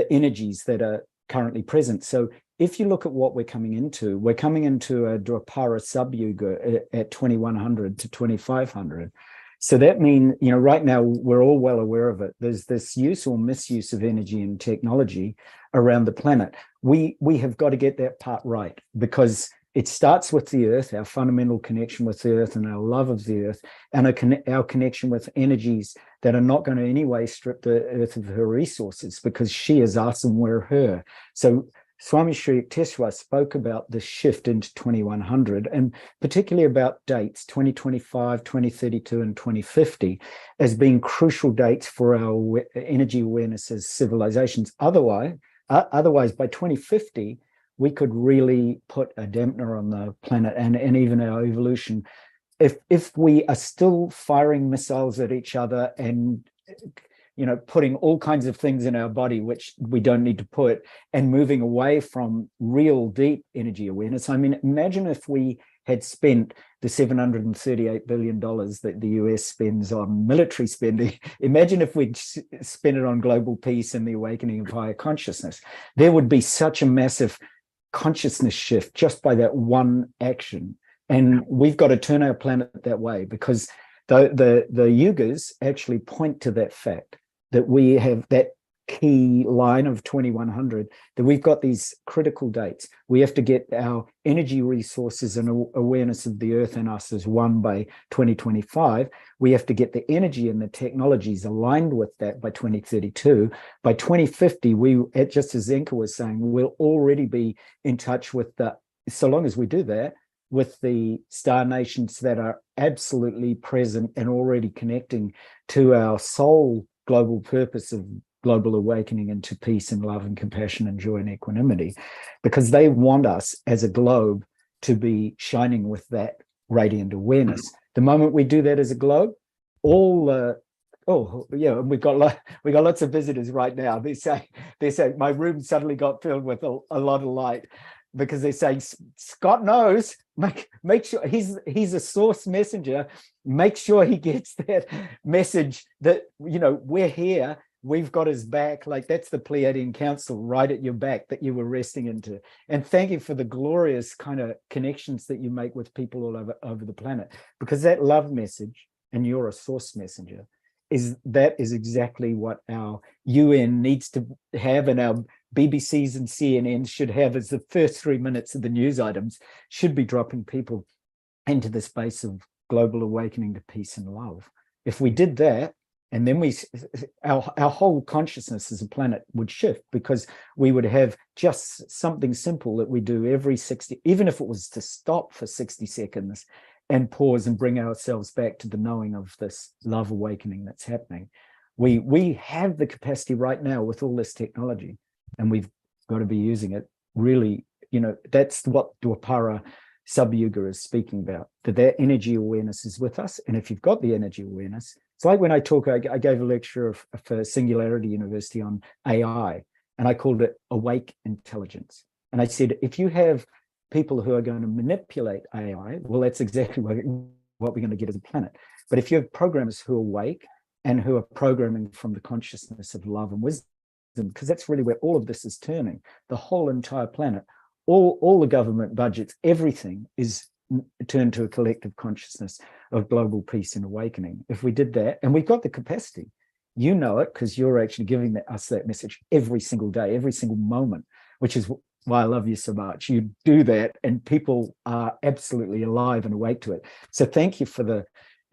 energies that are currently present. So if you look at what we're coming into a Dwapara sub-yuga at 2100 to 2500. So that means, right now we're all well aware of it. There's this use or misuse of energy and technology around the planet. We have got to get that part right, because it starts with the earth, our fundamental connection with the earth and our love of the earth, and our connection with energies that are not going to in any way strip the earth of her resources, because she is us and we're her. So Swami Sri Yukteswar spoke about the shift into 2100, and particularly about dates 2025, 2032, and 2050 as being crucial dates for our energy awareness as civilizations. Otherwise, by 2050, we could really put a dampener on the planet and even our evolution. If we are still firing missiles at each other and putting all kinds of things in our body which we don't need to put, and moving away from real deep energy awareness. I mean, imagine if we had spent the $738 billion that the US spends on military spending, imagine if we'd spent it on global peace and the awakening of higher consciousness. There would be such a massive consciousness shift just by that one action. And we've got to turn our planet that way, because the yugas actually point to that fact, that we have that key line of 2100, that we've got these critical dates. We have to get our energy resources and awareness of the earth and us as one by 2025. We have to get the energy and the technologies aligned with that by 2032. By 2050, just as Zenka was saying, we'll already be in touch with so long as we do that, with the star nations that are absolutely present and already connecting to our sole global purpose of global awakening into peace and love and compassion and joy and equanimity, because they want us as a globe to be shining with that radiant awareness. The moment we do that as a globe, oh yeah, we got lots of visitors right now. They say my room suddenly got filled with a lot of light, because they're saying Scott knows. Make sure he's a source messenger. Make sure he gets that message that, you know, we're here. We've got his back. Like, that's the Pleiadian Council right at your back that you were resting into. And thank you for the glorious kind of connections that you make with people all over the planet, because that love message, and you're a source messenger, is exactly what our UN needs to have, and our BBCs and CNNs should have as the first 3 minutes of the news items, should be dropping people into the space of global awakening to peace and love. If we did that, and then our whole consciousness as a planet would shift, because we would have just something simple that we do every 60, even if it was to stop for 60 seconds and pause and bring ourselves back to the knowing of this love awakening that's happening. We have the capacity right now with all this technology, and we've got to be using it really. You know, that's what Dwapara Subhuga is speaking about, that energy awareness is with us. And if you've got the energy awareness, it's like when I gave a lecture for Singularity University on AI, and I called it Awake Intelligence. And I said, if you have people who are going to manipulate AI, well, that's exactly what we're going to get as a planet. But if you have programmers who are awake and who are programming from the consciousness of love and wisdom, because that's really where all of this is turning, the whole entire planet, all the government budgets, everything is turned to a collective consciousness of global peace and awakening. If we did that, and we've got the capacity, you know it, because you're actually giving us that message every single day, every single moment, which is why I love you so much. You do that, and people are absolutely alive and awake to it. So thank you for the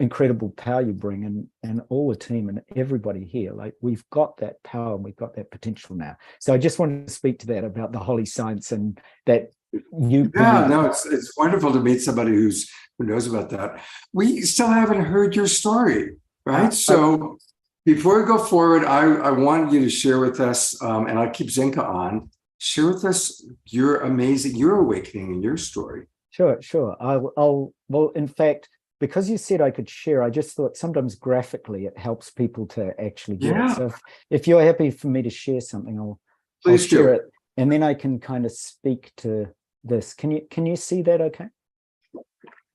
incredible power you bring, and all the team and everybody here. Like, we've got that power and we've got that potential now. So I just wanted to speak to that about the holy science, and that you. Yeah, no, it's wonderful to meet somebody who knows about that. We still haven't heard your story, right? So before we go forward, I want you to share with us, and I'll keep Zenka on. Share with us your awakening and your story. Sure. Well, in fact, because you said I could share, I just thought sometimes graphically it helps people to actually get it. So if you're happy for me to share something, I'll share it, and then I can kind of speak to this. Can you see that okay?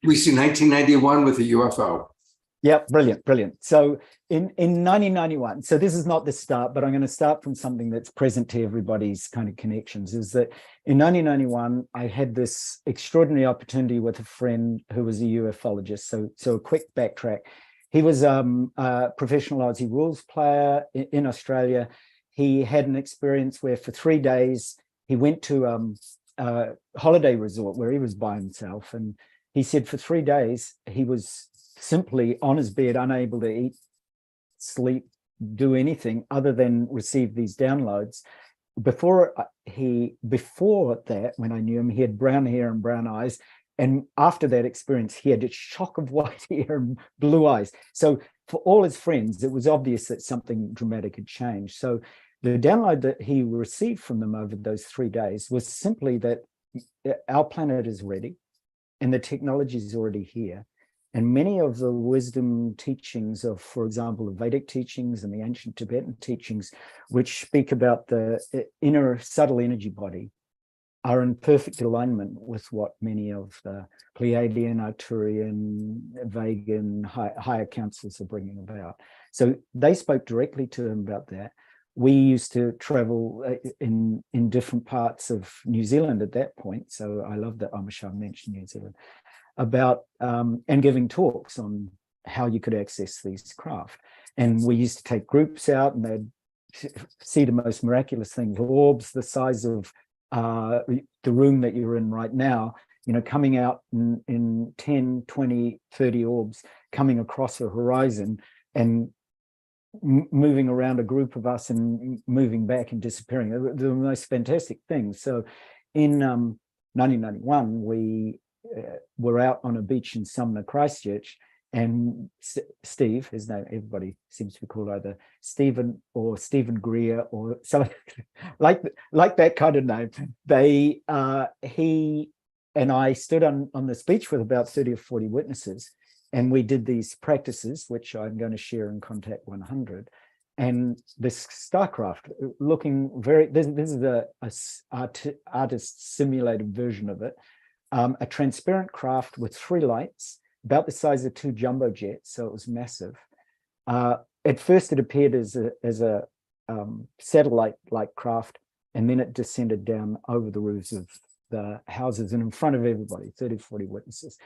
We see 1991 with a UFO. Yeah, brilliant. So in 1991, so this is not the start, but I'm going to start from something that's present to everybody's kind of connections, is that in 1991, I had this extraordinary opportunity with a friend who was a ufologist. So a quick backtrack. He was a professional Aussie rules player in Australia. He had an experience where for 3 days, he went to a holiday resort where he was by himself. And he said for 3 days, he was simply on his bed, unable to eat, sleep, do anything other than receive these downloads. Before that, when I knew him, he had brown hair and brown eyes. And after that experience, he had a shock of white hair and blue eyes. So for all his friends, it was obvious that something dramatic had changed. So the download that he received from them over those 3 days was simply that our planet is ready and the technology is already here. And many of the wisdom teachings of, for example, the Vedic teachings and the ancient Tibetan teachings, which speak about the inner subtle energy body, are in perfect alignment with what many of the Pleiadian, Arcturian, Vegan, higher councils are bringing about. So they spoke directly to him about that. We used to travel in different parts of New Zealand at that point. So I love that Amishar mentioned New Zealand, about and giving talks on how you could access these craft. And we used to take groups out and they'd see the most miraculous things, orbs the size of the room that you're in right now, you know, coming out in 10, 20, 30 orbs, coming across a horizon and moving around a group of us and moving back and disappearing. The most fantastic things. So in 1991, we were out on a beach in Sumner, Christchurch, and Steve, his name, everybody seems to be called either Stephen or Stephen Greer or something like that kind of name. He and I stood on this beach with about 30 or 40 witnesses, and we did these practices, which I'm going to share in Contact 100. And this starcraft, looking very, this is a artist simulated version of it, a transparent craft with 3 lights, about the size of 2 jumbo jets, so it was massive. At first, it appeared as a satellite-like craft, and then it descended down over the roofs of the houses and in front of everybody, 30, 40 witnesses.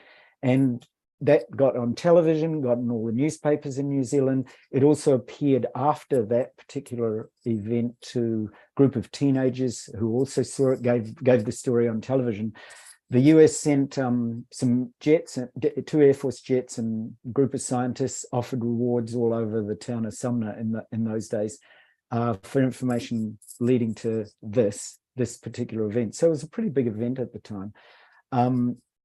And that got on television, got in all the newspapers in New Zealand. It also appeared after that particular event to a group of teenagers who also saw it, gave the story on television. The US sent some jets, 2 Air Force jets, and a group of scientists offered rewards all over the town of Sumner in those days for information leading to this particular event. So it was a pretty big event at the time.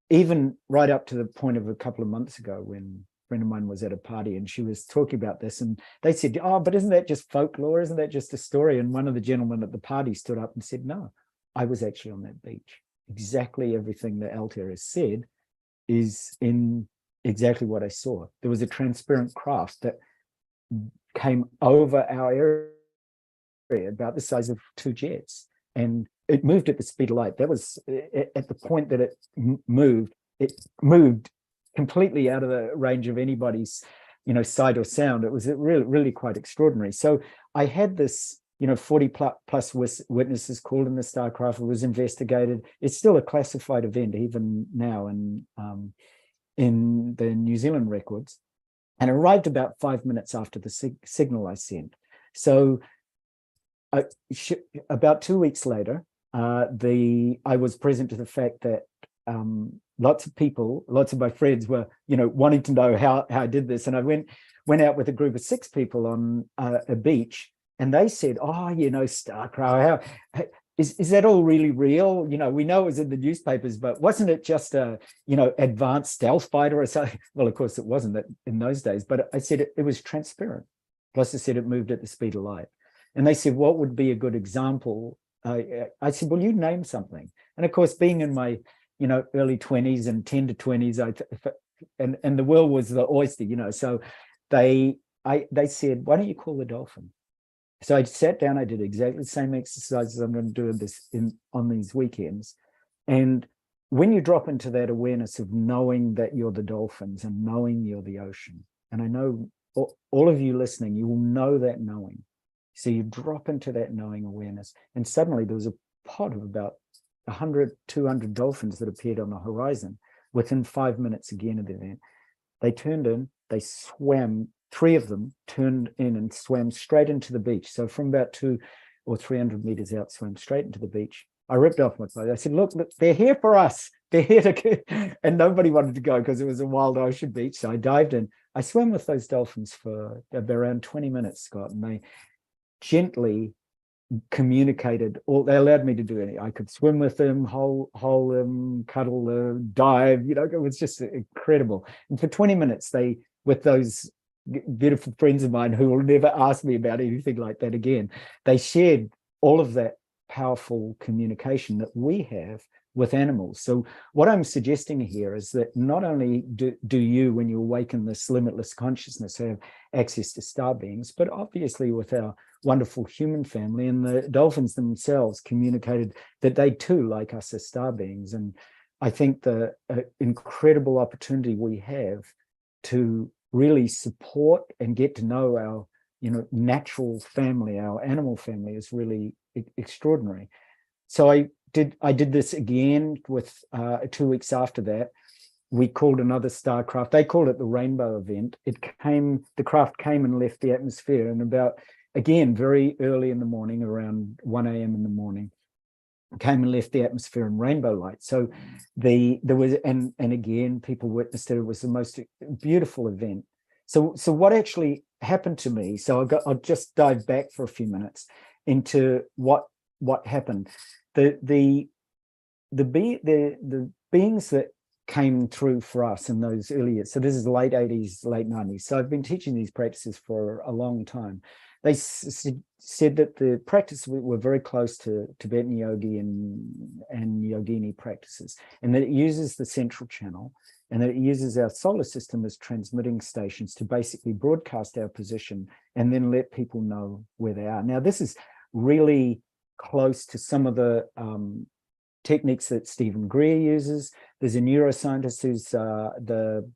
Even right up to the point of a couple of months ago when a friend of mine was at a party and she was talking about this, and they said, oh, but isn't that just folklore? Isn't that just a story? And one of the gentlemen at the party stood up and said, no, I was actually on that beach. Exactly everything that Altair has said is in exactly what I saw. There was a transparent craft that came over our area about the size of 2 jets, and it moved at the speed of light. That was at the point that it moved completely out of the range of anybody's, you know, sight or sound. It was really, really quite extraordinary. So I had this, you know, 40 plus witnesses called in the starcraft. It was investigated. It's still a classified event even now in the New Zealand records, and arrived about 5 minutes after the signal I sent. So about 2 weeks later, I was present to the fact that lots of my friends were, you know, wanting to know how I did this, and I went out with a group of 6 people on a beach. And they said, oh, you know, starcraft, is that all really real? You know, we know it was in the newspapers, but wasn't it just a, you know, advanced stealth fighter or something? Well, of course, it wasn't that in those days, but I said it was transparent. Plus, I said it moved at the speed of light. And they said, what would be a good example? I said, well, you name something. And of course, being in my, you know, early 20s and 10 to 20s, and the world was the oyster, you know, so they said, why don't you call the dolphin? So I sat down, I did exactly the same exercises I'm going to do on these weekends. And when you drop into that awareness of knowing that you're the dolphins and knowing you're the ocean, and I know all of you listening, you will know that knowing. So you drop into that knowing awareness, and suddenly there was a pod of about 100, 200 dolphins that appeared on the horizon within 5 minutes again of the event. They turned in, they swam. 3 of them turned in and swam straight into the beach. So from about 200 or 300 meters out, swam straight into the beach. I ripped off my clothes. I said, look, they're here for us. They're here to, and nobody wanted to go because it was a wild ocean beach. So I dived in. I swam with those dolphins for around 20 minutes, Scott, and they gently communicated. They allowed me to do anything. I could swim with them, hold them, cuddle them, dive. You know, it was just incredible. And for 20 minutes, with those beautiful friends of mine who will never ask me about anything like that again, they shared all of that powerful communication that we have with animals. So what I'm suggesting here is that not only do you, when you awaken this limitless consciousness, have access to star beings, but obviously with our wonderful human family, and the dolphins themselves communicated that they too, like us, are star beings. And I think the incredible opportunity we have to really support and get to know our, natural family, our animal family, is really extraordinary. So I did this again with 2 weeks after that. We called another starcraft. They called it the Rainbow Event. The craft came and left the atmosphere, and about, again, very early in the morning, around 1 a.m. in the morning, came and left the atmosphere in rainbow light. So there was, and again, people witnessed it. It was the most beautiful event. So what actually happened to me? So I'll just dive back for a few minutes into what happened. The beings that came through for us in those early years. So this is late 80s, late 90s. So I've been teaching these practices for a long time. They said that the practice were very close to Tibetan yogi and yogini practices, and that it uses the central channel, and that it uses our solar system as transmitting stations to basically broadcast our position and then let people know where they are. Now, this is really close to some of the techniques that Stephen Greer uses. There's a neuroscientist who's the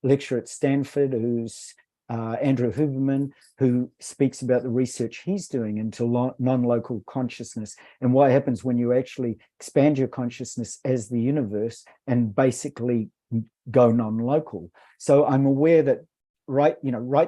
lecturer at Stanford, who's Andrew Huberman, who speaks about the research he's doing into non-local consciousness and what happens when you actually expand your consciousness as the universe and basically go non-local. So I'm aware that right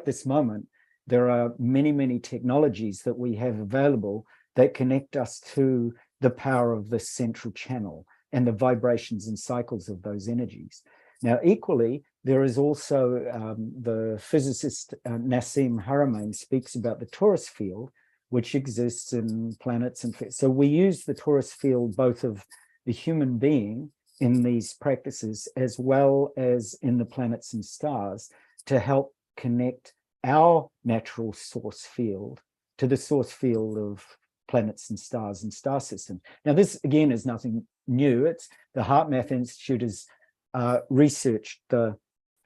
this moment, there are many, many technologies that we have available that connect us to the power of the central channel and the vibrations and cycles of those energies. Now, equally, there is also the physicist Nassim Haramein speaks about the torus field, which exists in planets. And so we use the torus field both of the human being in these practices as well as in the planets and stars to help connect our natural source field to the source field of planets and stars and star systems. Now, this again is nothing new. It's the Heart Math Institute has researched the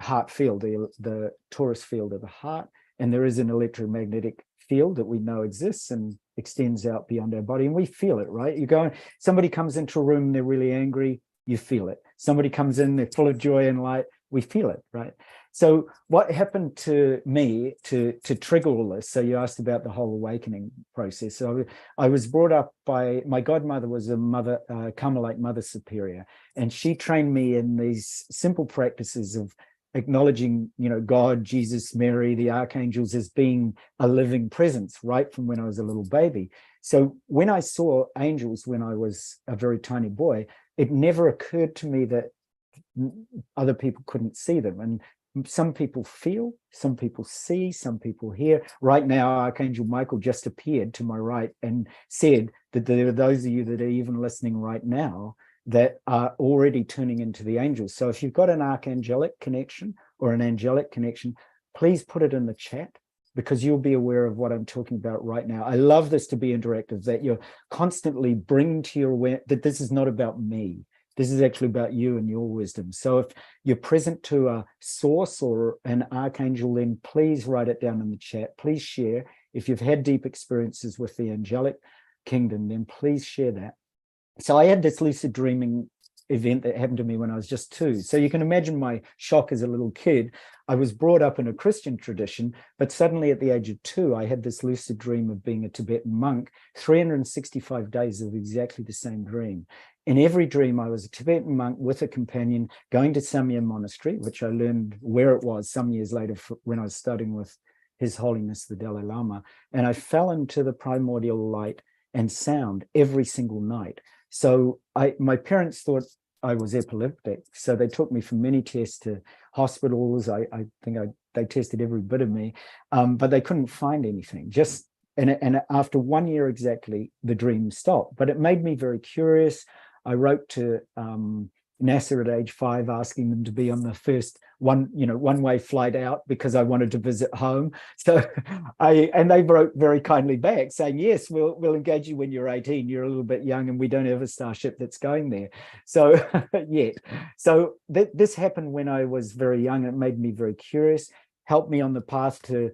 heart field, the torus field of the heart, and there is an electromagnetic field that we know exists and extends out beyond our body, and we feel it, right? You go, somebody comes into a room, they're really angry, you feel it. Somebody comes in, they're full of joy and light, we feel it, right? So what happened to me to trigger all this? So you asked about the whole awakening process. So I was brought up by, my godmother was a mother, Carmelite mother superior, and she trained me in these simple practices of acknowledging, God, Jesus, Mary, the archangels as being a living presence right from when I was a little baby. So when I saw angels when I was a very tiny boy, it never occurred to me that other people couldn't see them. And some people feel, some people see, some people hear. Right now, Archangel Michael just appeared to my right and said that there are those of you that are even listening right now that are already tuning into the angels. So if you've got an archangelic connection or an angelic connection, please put it in the chat, because you'll be aware of what I'm talking about right now. I love this to be interactive, that you're constantly bringing to your awareness that this is not about me. This is actually about you and your wisdom. So if you're present to a source or an archangel, then please write it down in the chat. Please share. If you've had deep experiences with the angelic kingdom, then please share that. So I had this lucid dreaming event that happened to me when I was just 2. So you can imagine my shock as a little kid. I was brought up in a Christian tradition, but suddenly at the age of 2, I had this lucid dream of being a Tibetan monk, 365 days of exactly the same dream. In every dream, I was a Tibetan monk with a companion going to Samye Monastery, which I learned where it was some years later when I was studying with His Holiness the Dalai Lama. And I fell into the primordial light and sound every single night. So my parents thought I was epileptic. So they took me for many tests to hospitals. I think they tested every bit of me, but they couldn't find anything. And after 1 year exactly, the dream stopped. But it made me very curious. I wrote to NASA at age 5, asking them to be on the first one-way flight out because I wanted to visit home. So and they wrote very kindly back saying, yes, we'll engage you when you're 18. You're a little bit young and we don't have a starship that's going there. So yet. So this happened when I was very young. It made me very curious. helped me on the path to,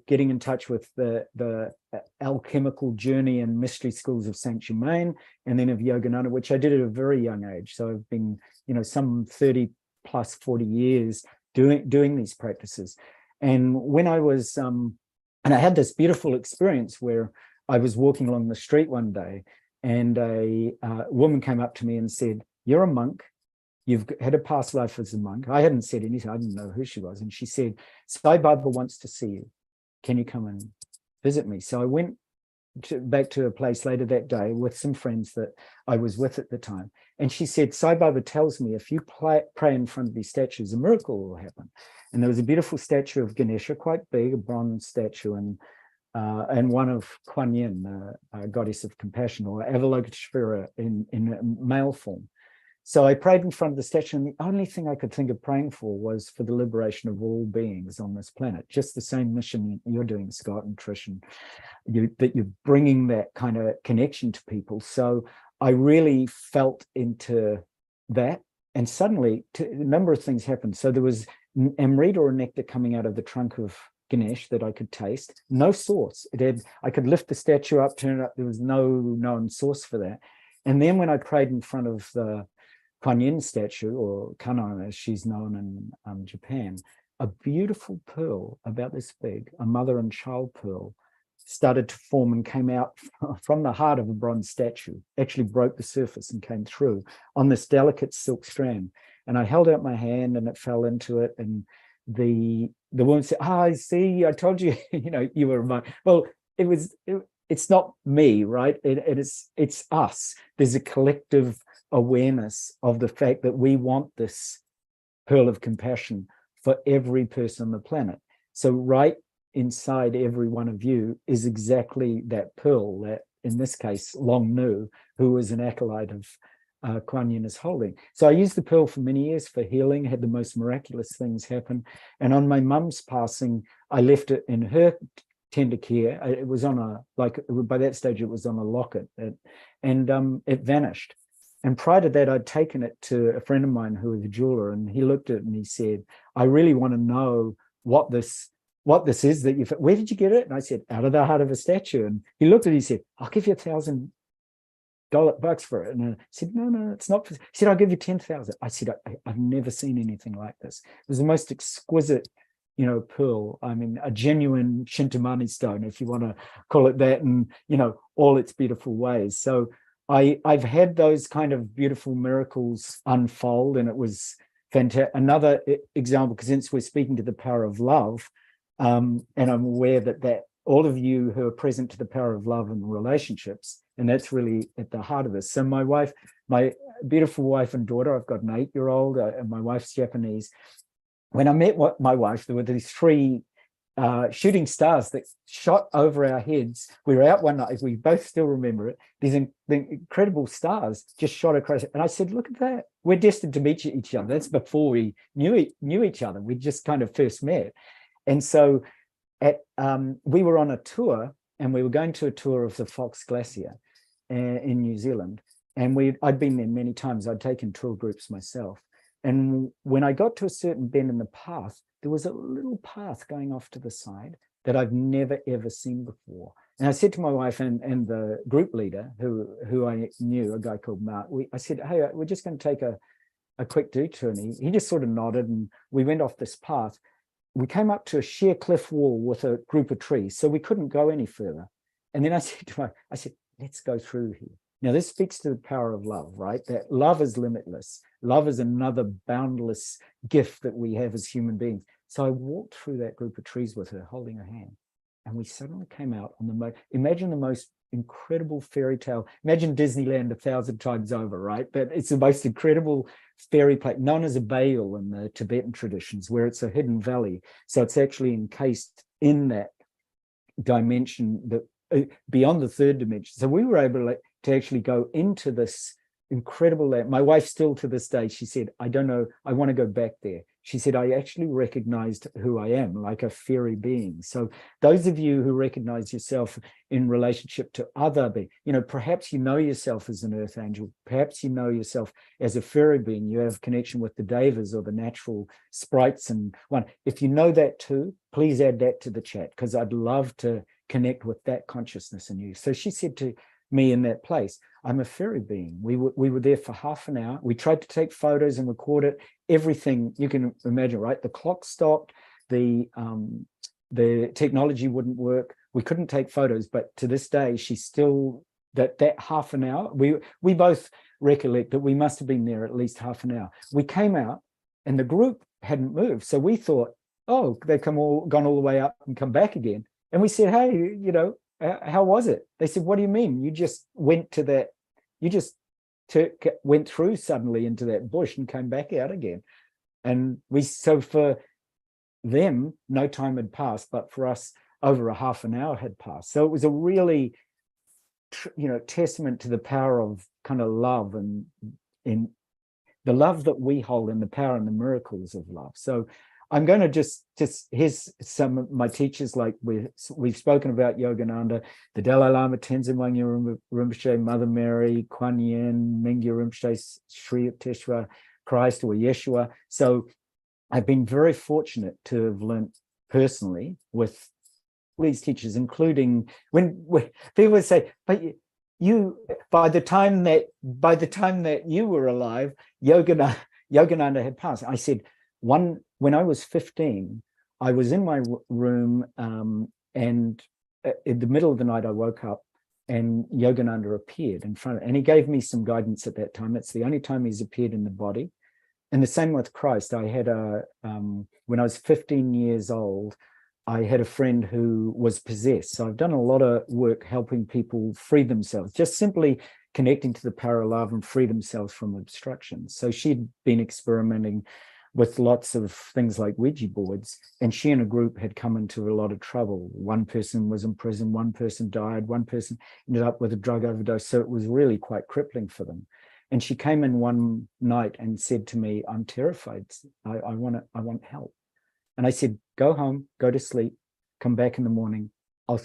getting in touch with the alchemical journey and mystery schools of Saint Germain, and then of Yogananda, which I did at a very young age. So I've been, some 30 plus 40 years doing these practices. And when I was, and I had this beautiful experience where I was walking along the street one day, and a woman came up to me and said, "You're a monk. You've had a past life as a monk." I hadn't said anything. I didn't know who she was. And she said, "Sai Baba wants to see you. Can you come and visit me?" So I went back to a place later that day with some friends that I was with at the time. And she said, "Sai Baba tells me if you pray in front of these statues, a miracle will happen." And there was a beautiful statue of Ganesha, quite big, a bronze statue, and one of Kuan Yin, a goddess of compassion, or Avalokiteshvara in male form. So I prayed in front of the statue, and the only thing I could think of praying for was for the liberation of all beings on this planet. Just the same mission you're doing, Scott and Trish, and that you're bringing that kind of connection to people. So I really felt into that, and suddenly a number of things happened. So there was amrita or nectar coming out of the trunk of Ganesh that I could taste. No source. I could lift the statue up, turn it up. There was no known source for that. And then when I prayed in front of the Kuan Yin statue, or Kannon as she's known in Japan, a beautiful pearl about this big, a mother and child pearl, started to form and came out from the heart of a bronze statue, actually broke the surface and came through on this delicate silk strand. And I held out my hand and it fell into it. And the woman said, "I see, I told you, you were mine." Well, it's not me, right? It's us. There's a collective awareness of the fact that we want this pearl of compassion for every person on the planet. So right inside every one of you is exactly that pearl that, in this case, Long Nu, who was an acolyte of Kuan Yin, is holding. So I used the pearl for many years for healing, had the most miraculous things happen. And on my mum's passing, I left it in her tender care. It was on by that stage, it was on a locket, and it vanished. And prior to that, I'd taken it to a friend of mine who was a jeweler, and he looked at it and he said, "I really want to know what this is that you, where did you get it?" And I said, "Out of the heart of a statue." And he looked at it, he said, "I'll give you $1,000 for it." And I said, No, it's not. He said, "I'll give you 10,000. I said, I've never seen anything like this. It was the most exquisite, pearl. I mean, a genuine Shintamani stone, if you want to call it that, and, all its beautiful ways. So I've had those kind of beautiful miracles unfold, and it was fantastic. Another example, because since we're speaking to the power of love, and I'm aware that all of you who are present to the power of love and relationships, and that's really at the heart of this. So my beautiful wife and daughter, I've got an 8-year-old, and my wife's Japanese. When I met my wife, there were these 3 shooting stars that shot over our heads. We were out one night, we both still remember it. These incredible stars just shot across. And I said, "Look at that. We're destined to meet each other." That's before we knew each other. We just kind of first met. And so we were on a tour, and we were going to a tour of the Fox Glacier in New Zealand. And I'd been there many times. I'd taken tour groups myself. And when I got to a certain bend in the path, there was a little path going off to the side that I've never, ever seen before. And I said to my wife and the group leader, who I knew, a guy called Mark, I said, "Hey, we're just going to take a quick detour." And he just sort of nodded, and we went off this path. We came up to a sheer cliff wall with a group of trees, so we couldn't go any further. And then I said, "Let's go through here." Now, this speaks to the power of love, right? That love is limitless. Love is another boundless gift that we have as human beings. So I walked through that group of trees with her, holding her hand. And we suddenly came out on imagine the most incredible fairy tale. Imagine Disneyland 1,000 times over, right? But it's the most incredible fairy place, known as a Baal in the Tibetan traditions, where it's a hidden valley. So it's actually encased in that dimension, that beyond the 3rd dimension. So we were able to actually go into this incredible land. My wife still to this day, she said, "I don't know, I want to go back there." she said, I actually recognized who I am, like a fairy being. So those of you who recognize yourself in relationship to other beings, perhaps you know yourself as an earth angel, perhaps you know yourself as a fairy being, you have connection with the devas or the natural sprites and one. If you know that too, please add that to the chat, because I'd love to connect with that consciousness in you. So she said to me in that place, I'm a fairy being. We were there for half an hour. We tried to take photos and record it. Everything you can imagine, right? The clock stopped. The technology wouldn't work. We couldn't take photos. But to this day, she's still that half an hour. We both recollect that we must have been there at least half an hour. We came out, and the group hadn't moved. So we thought, oh, they've gone all the way up and come back again. And we said, hey, how was it? They said, what do you mean? You just went to that, went through suddenly into that bush and came back out again. And so for them, no time had passed, but for us, over a half an hour had passed. So it was a really, testament to the power of kind of love and in the love that we hold and the power and the miracles of love. So I'm going to just here's some of my teachers, like we've spoken about Yogananda, the Dalai Lama, Tenzin Wangyal Rinpoche, Mother Mary, Kuan Yin, Mingyur Rinpoche, Sri Yukteswar, Christ or Yeshua. So I've been very fortunate to have learned personally with these teachers, including when people would say, but you, by the time that you were alive, Yogananda had passed. I said, when I was 15, I was in my room, and in the middle of the night, I woke up and Yogananda appeared in front of, and he gave me some guidance at that time. It's the only time he's appeared in the body. And the same with Christ. I had when I was 15 years old, I had a friend who was possessed. So I've done a lot of work helping people free themselves, just simply connecting to the power of love and free themselves from obstructions. So she'd been experimenting with lots of things like Ouija boards, and she and a group had come into a lot of trouble. One person was in prison, one person died, one person ended up with a drug overdose. So it was really quite crippling for them. And she came in one night and said to me, I'm terrified. I want help. And I said, go home, go to sleep, come back in the morning. I'll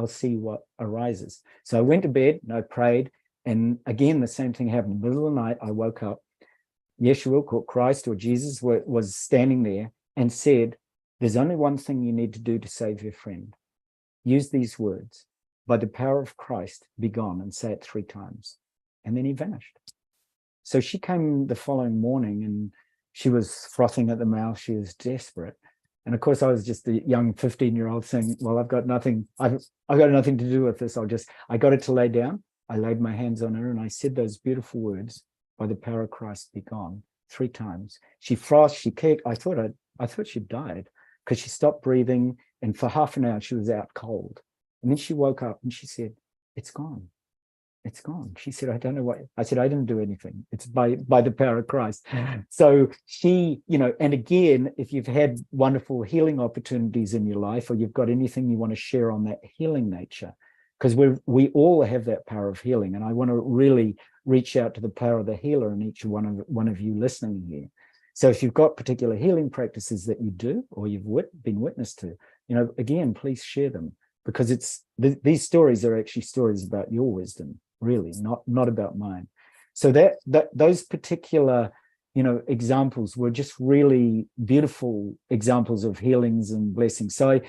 see what arises. So I went to bed and I prayed. And again, the same thing happened. In the middle of the night, I woke up. Yeshua, or Christ or Jesus was standing there and said, there's only one thing you need to do to save your friend. Use these words, by the power of Christ, be gone, and say it 3 times. And then he vanished. So she came the following morning and she was frothing at the mouth. She was desperate. And of course, I was just a young 15-year-old saying, well, I've got nothing to do with this. I got her to lay down. I laid my hands on her and I said those beautiful words, by the power of Christ, be gone, 3 times. She frothed, she kicked. I thought she died because she stopped breathing. And for half an hour, she was out cold. And then she woke up and she said, it's gone. It's gone. She said, I don't know what. I said, I didn't do anything. It's by the power of Christ. So she, and again, if you've had wonderful healing opportunities in your life, or you've got anything you want to share on that healing nature, because we all have that power of healing. And I want to really reach out to the power of the healer in each one of you listening here. So if you've got particular healing practices that you do, or you've been witness to, again, please share them, because these stories are actually stories about your wisdom, really, not about mine. So that those particular examples were just really beautiful examples of healings and blessings. So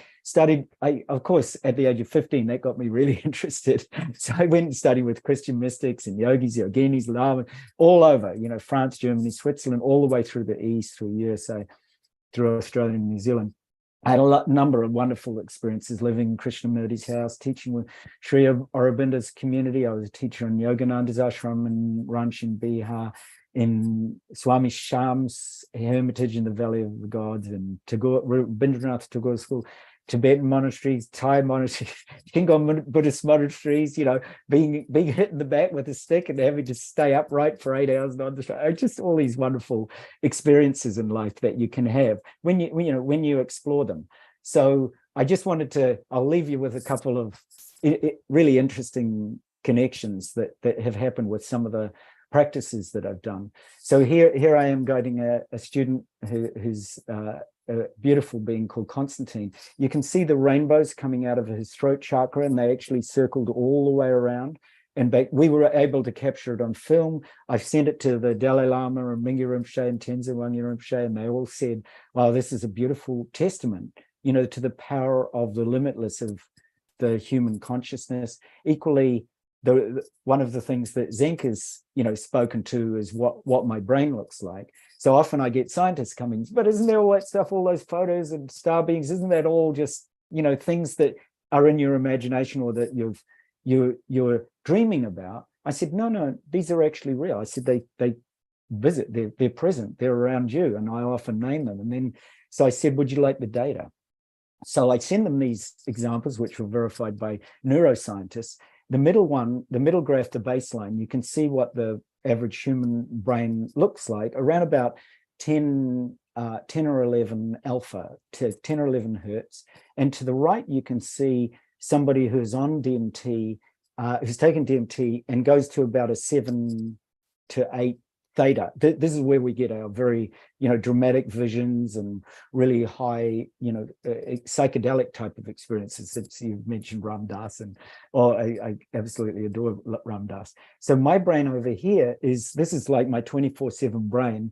of course, at the age of 15, that got me really interested. So I went and studied with Christian mystics and yogis, yoginis, Lama, all over, France, Germany, Switzerland, all the way through the East, through USA, through Australia and New Zealand. I had a number of wonderful experiences living in Krishnamurti's house, teaching with Sri Aurobindo's community. I was a teacher in Yogananda's ashram in Ranch in Bihar, in Swami Sham's hermitage in the Valley of the Gods, and Rabindranath Tagore's school, Tibetan monasteries, Thai monasteries, Shingon Buddhist monasteries, being hit in the back with a stick and having to stay upright for 8 hours. Just all these wonderful experiences in life that you can have when you explore them. So I just I'll leave you with a couple of really interesting connections that have happened with some of the practices that I've done. So here I am guiding a student who's a beautiful being called Constantine. You can see the rainbows coming out of his throat chakra, and they actually circled all the way around. And we were able to capture it on film. I've sent it to the Dalai Lama and Mingyur Rinpoche and Tenzin Wangyal Rinpoche, and they all said, wow, this is a beautiful testament, to the power of the limitless of the human consciousness. Equally, one of the things that Zenka's, spoken to is what my brain looks like. So often I get scientists coming, but isn't there all that stuff, all those photos and star beings, isn't that all just, things that are in your imagination or that you're dreaming about? I said, no, these are actually real. I said, they visit, they're present, they're around you, and I often name them. And then, so I said, would you like the data? So I send them these examples, which were verified by neuroscientists. The middle one, the middle graph, the baseline, you can see what the average human brain looks like, around about 10 or 11 alpha to 10 or 11 hertz. And to the right, you can see somebody who's on DMT, who's taken DMT and goes to about a 7 to 8 theta. This is where we get our very, dramatic visions and really high, psychedelic type of experiences. Since you've mentioned Ram Dass, and I absolutely adore Ram Dass. So my brain over here this is like my 24/7 brain.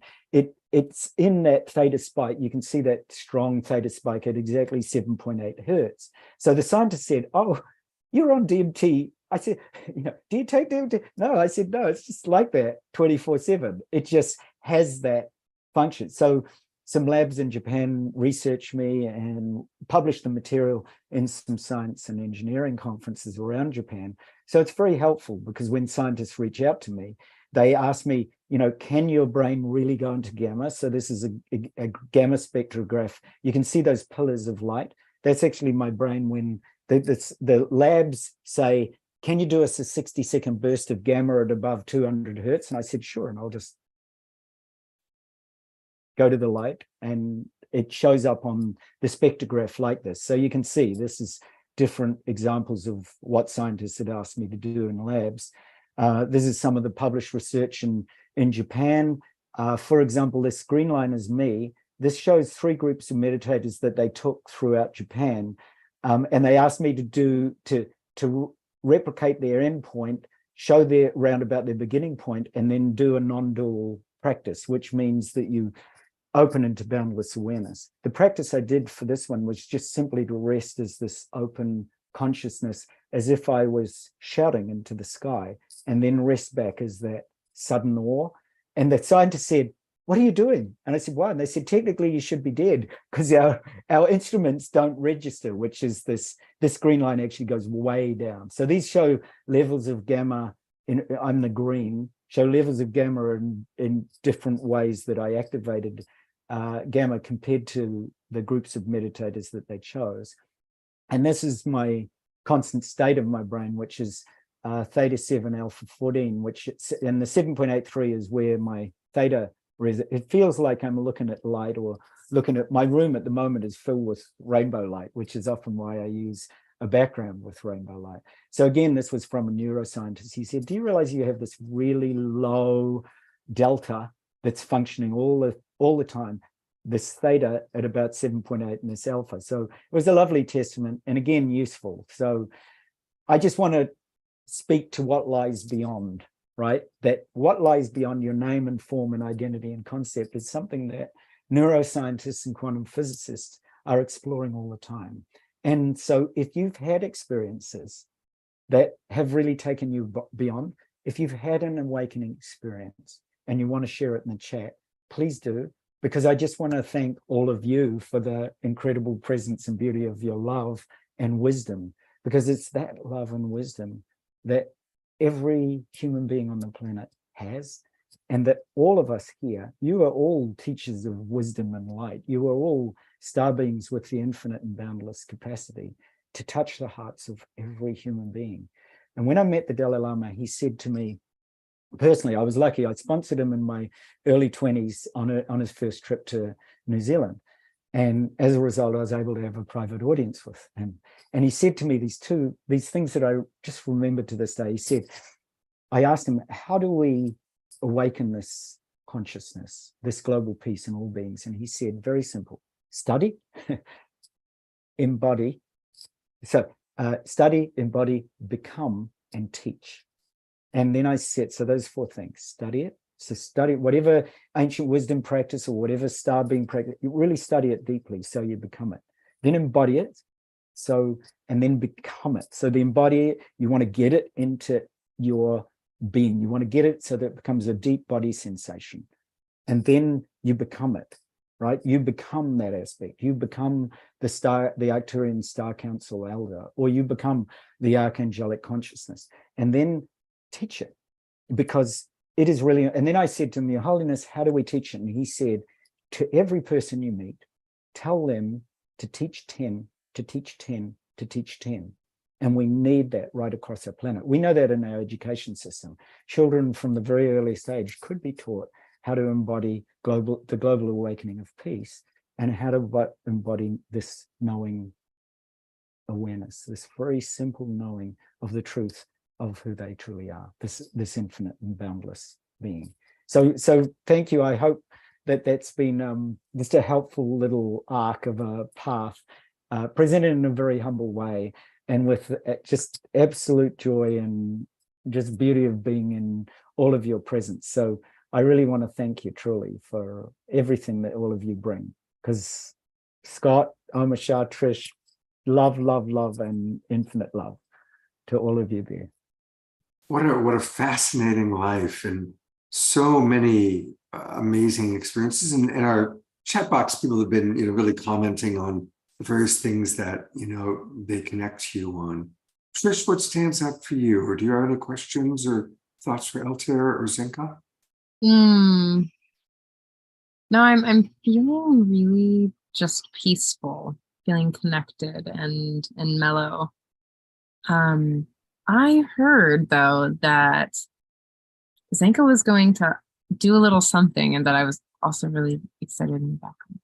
It's in that theta spike. You can see that strong theta spike at exactly 7.8 hertz. So the scientist said, oh, you're on DMT. I said, do you take DMT? No, I said, no, it's just like that 24/7. It just has that function. So some labs in Japan researched me and published the material in some science and engineering conferences around Japan. So it's very helpful, because when scientists reach out to me, they ask me, can your brain really go into gamma? So this is a gamma spectrograph. You can see those pillars of light. That's actually my brain when the labs say, can you do us a 60-second burst of gamma at above 200 hertz? And I said, sure. And I'll just go to the light, and it shows up on the spectrograph like this. So you can see this is different examples of what scientists had asked me to do in labs. This is some of the published research in Japan. For example, this green line is me. This shows 3 groups of meditators that they took throughout Japan. And they asked me to replicate their endpoint, show their roundabout their beginning point, and then do a non-dual practice, which means that you open into boundless awareness. The practice I did for this one was just simply to rest as this open consciousness, as if I was shouting into the sky, and then rest back as that sudden awe. And the scientist said, what are you doing? And I said, why? And they said, technically you should be dead, because our instruments don't register, which is this green line actually goes way down. So these show levels of gamma, I'm the green, show levels of gamma in different ways that I activated gamma compared to the groups of meditators that they chose. And this is my constant state of my brain, which is theta 7 alpha 14, and the 7.83 is where my theta. It feels like I'm looking at light, or looking at my room at the moment is filled with rainbow light, which is often why I use a background with rainbow light. So again, this was from a neuroscientist. He said, do you realize you have this really low delta that's functioning all the time, this theta at about 7.8 and this alpha? So it was a lovely testament, and again, useful. So I just want to speak to what lies beyond. Right? That what lies beyond your name and form and identity and concept is something that neuroscientists and quantum physicists are exploring all the time. And so if you've had experiences that have really taken you beyond, if you've had an awakening experience and you want to share it in the chat, please do, because I just want to thank all of you for the incredible presence and beauty of your love and wisdom, because it's that love and wisdom that every human being on the planet has, and that all of us here, you are all teachers of wisdom and light. You are all star beings with the infinite and boundless capacity to touch the hearts of every human being. And when I met the Dalai Lama, he said to me, personally, I was lucky, I sponsored him in my early 20s on his first trip to New Zealand. And as a result, I was able to have a private audience with him. And he said to me these things that I just remember to this day. He said, I asked him, how do we awaken this consciousness, this global peace in all beings. And he said, very simple, study, embody. So study, embody, become, and teach. And then I said, so those 4 things, study it. So study whatever ancient wisdom practice or whatever star being practice, you really study it deeply so you become it. Then embody it. So, and then become it. So the embody, you want to get it into your being. You want to get it so that it becomes a deep body sensation. And then you become it, right? You become that aspect. You become the Arcturian Star Council elder, or you become the archangelic consciousness, and then teach it, because it is really. And then I said to him, Your Holiness, how do we teach it? And he said, to every person you meet, tell them to teach 10, to teach 10, to teach 10. And we need that right across our planet. We know that in our education system. Children from the very early stage could be taught how to embody the global awakening of peace, and how to embody this knowing awareness, this very simple knowing of the truth of who they truly are, this infinite and boundless being. So thank you. I hope that that's been just a helpful little arc of a path, presented in a very humble way, and with just absolute joy and just beauty of being in all of your presence. So I really want to thank you truly for everything that all of you bring, because Scott, Omashar, Trish, love, love, love, and infinite love to all of you there. What a fascinating life, and so many amazing experiences. And in our chat box, people have been, really commenting on the various things that, they connect you on. Trish, what stands out for you? Or do you have any questions or thoughts for Altair or Zenka? No, I'm feeling really just peaceful, feeling connected and mellow. I heard though that Zenka was going to do a little something, and that I was also really excited in the background.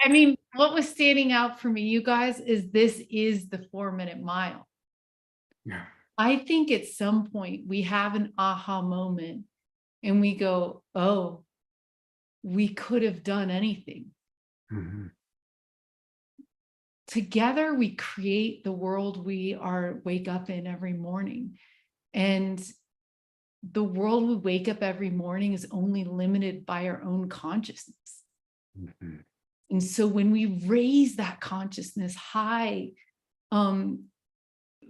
I mean, what was standing out for me, you guys, is this is the 4-minute mile. Yeah. I think at some point we have an aha moment and we go, oh, we could have done anything. Mm-hmm. Together we create the world we wake up in every morning. And the world we wake up every morning is only limited by our own consciousness. Mm-hmm. And so when we raise that consciousness high,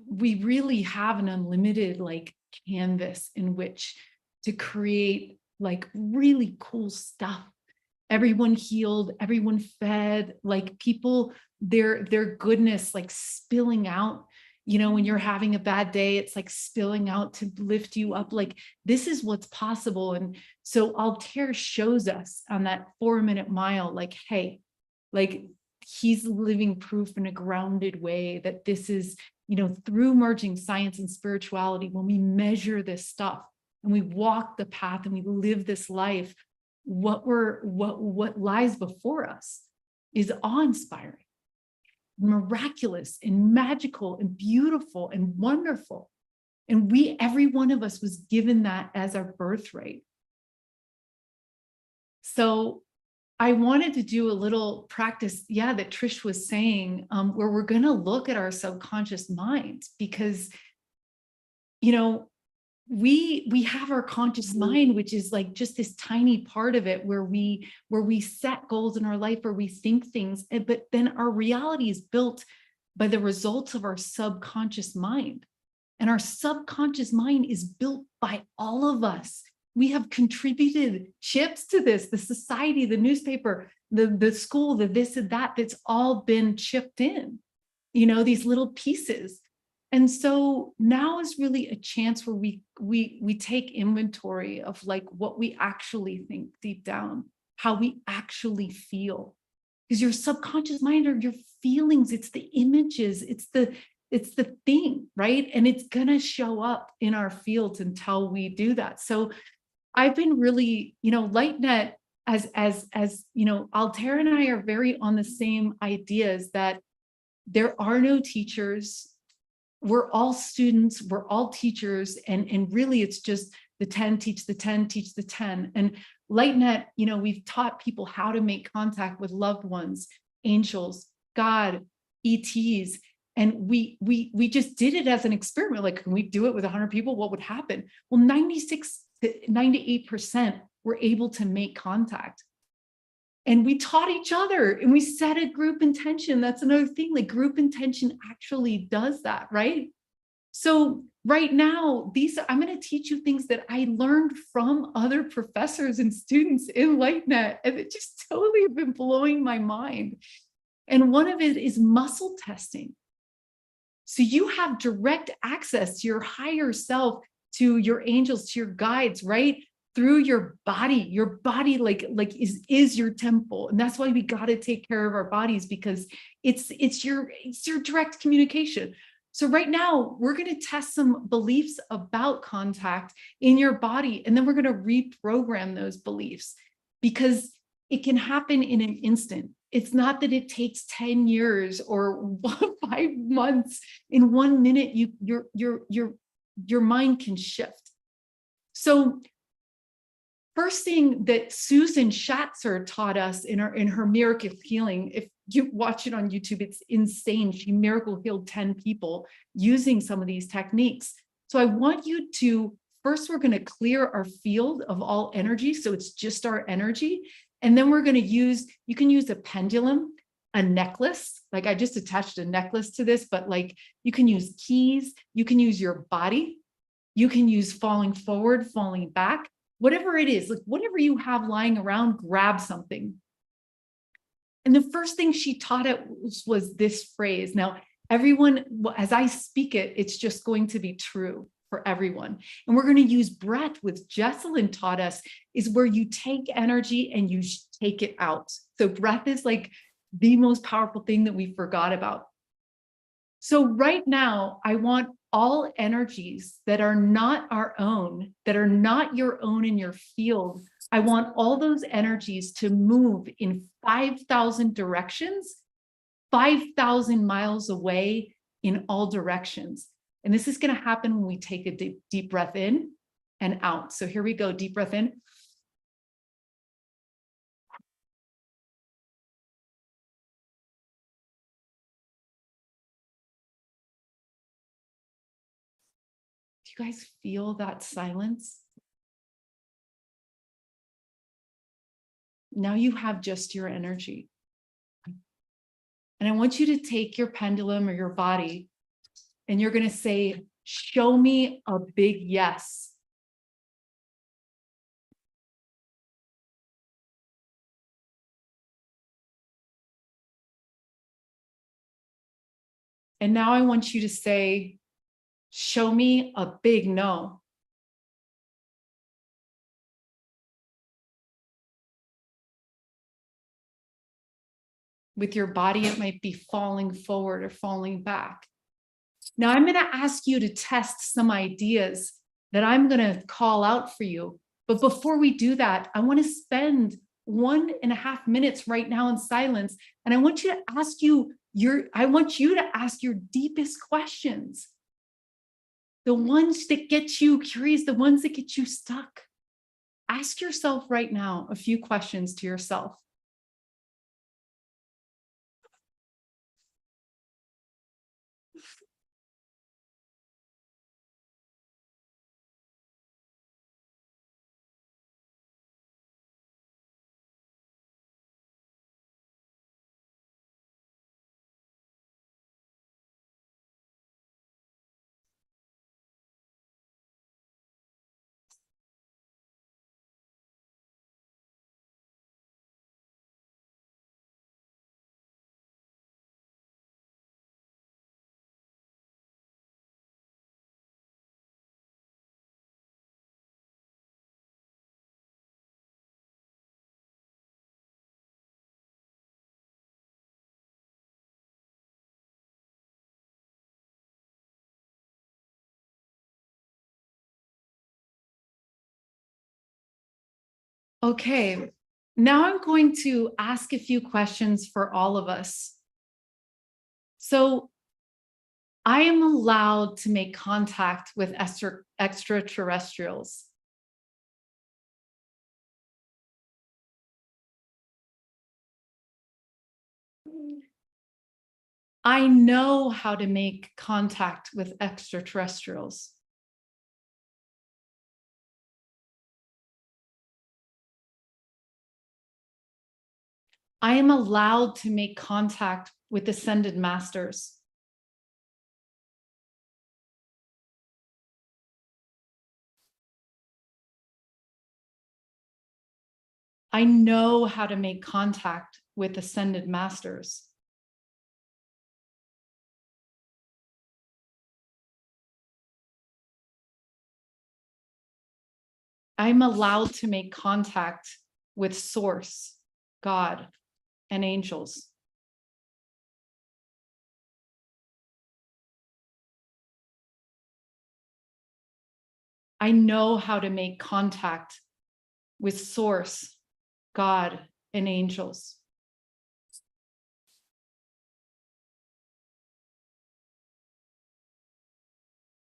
we really have an unlimited canvas in which to create really cool stuff. Everyone healed, everyone fed, people, their goodness spilling out. When you're having a bad day, it's spilling out to lift you up. This is what's possible. And so Altair shows us on that 4-minute mile, hey, he's living proof in a grounded way that this is, through merging science and spirituality, when we measure this stuff and we walk the path and we live this life, what lies before us is awe-inspiring, miraculous and magical and beautiful and wonderful. And every one of us was given that as our birthright. So I wanted to do a little practice, that Trish was saying, where we're going to look at our subconscious minds, because, we have our conscious mind, which is just this tiny part of it where we set goals in our life, where we think things, but then our reality is built by the results of our subconscious mind. And our subconscious mind is built by all of us. We have contributed chips to this, the society, the newspaper, the school, the this and that's all been chipped in, these little pieces. And so now is really a chance where we take inventory of what we actually think deep down, how we actually feel. Because your subconscious mind are your feelings, it's the images, it's the thing, right? And it's gonna show up in our fields until we do that. So I've been really, LightNet, as Altair and I are very on the same ideas that there are no teachers. we're all students, we're all teachers, and really it's just the 10 teach the 10 teach the 10. And LightNet, you know, we've taught people how to make contact with loved ones, angels, God, ETs, and we just did it as an experiment. Like, can we do it with 100 people? What would happen? Well, 96 to 98% were able to make contact. And we taught each other and we set a group intention. That's another thing, like group intention actually does that, right? So right now, I'm going to teach you things that I learned from other professors and students in LightNet, and it just totally have been blowing my mind. And one of it is muscle testing. So you have direct access to your higher self, to your angels, to your guides, right? Through your body like is your temple. And that's why we got to take care of our bodies, because it's your direct communication. So right now we're going to test some beliefs about contact in your body, and then we're going to reprogram those beliefs, because it can happen in an instant. It's not that it takes 10 years or 5 months. In 1 minute, your mind can shift. So first thing that Susan Schatzer taught us in her miracle healing, if you watch it on YouTube, it's insane. She miracle healed 10 people using some of these techniques. So I want you to, first, we're going to clear our field of all energy. So it's just our energy. And then we're going to use, you can use a pendulum, a necklace. Like I just attached a necklace to this, but like you can use keys, you can use your body, you can use falling forward, falling back, whatever it is, like whatever you have lying around, grab something. And the first thing she taught us was this phrase. Now, everyone, as I speak it, it's just going to be true for everyone. And we're going to use breath, which Jesselyn taught us, is where you take energy and you take it out. So breath is like the most powerful thing that we forgot about. So right now, I want all energies that are not our own, that are not your own in your field, I want all those energies to move in 5,000 directions, 5,000 miles away in all directions. And this is going to happen when we take a deep breath in and out. So here we go, deep breath in. Do you guys feel that silence? Now you have just your energy. And I want you to take your pendulum or your body, and you're going to say, show me a big yes. And now I want you to say, show me a big no. With your body, it might be falling forward or falling back. Now I'm going to ask you to test some ideas that I'm going to call out for you. But before we do that, I want to spend 1.5 minutes right now in silence. And I want you to ask your deepest questions. The ones that get you curious, the ones that get you stuck. Ask yourself right now a few questions to yourself. Okay, now I'm going to ask a few questions for all of us. So I am allowed to make contact with extraterrestrials. I know how to make contact with extraterrestrials. I am allowed to make contact with ascended masters. I know how to make contact with ascended masters. I'm allowed to make contact with Source, God, and angels. I know how to make contact with Source, God, and angels.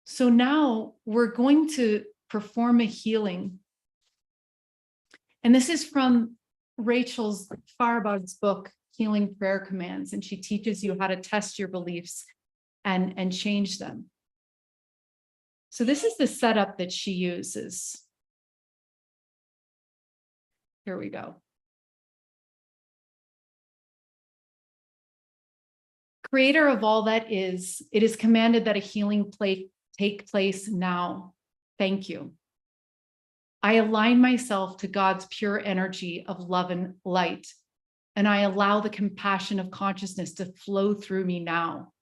So now we're going to perform a healing. And this is from Rachel's Firebug's book, Healing Prayer Commands, and she teaches you how to test your beliefs and change them. So this is the setup that she uses. Here we go. Creator of all that is, it is commanded that a healing take place now. Thank you. I align myself to God's pure energy of love and light, and I allow the compassion of consciousness to flow through me now.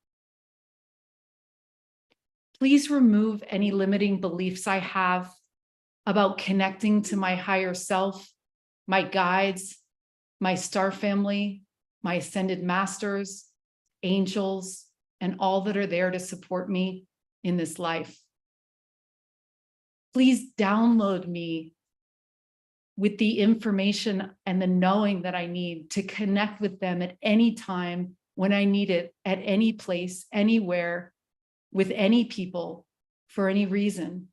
Please remove any limiting beliefs I have about connecting to my higher self, my guides, my star family, my ascended masters, angels, and all that are there to support me in this life. Please download me with the information and the knowing that I need to connect with them at any time when I need it, at any place, anywhere, with any people, for any reason.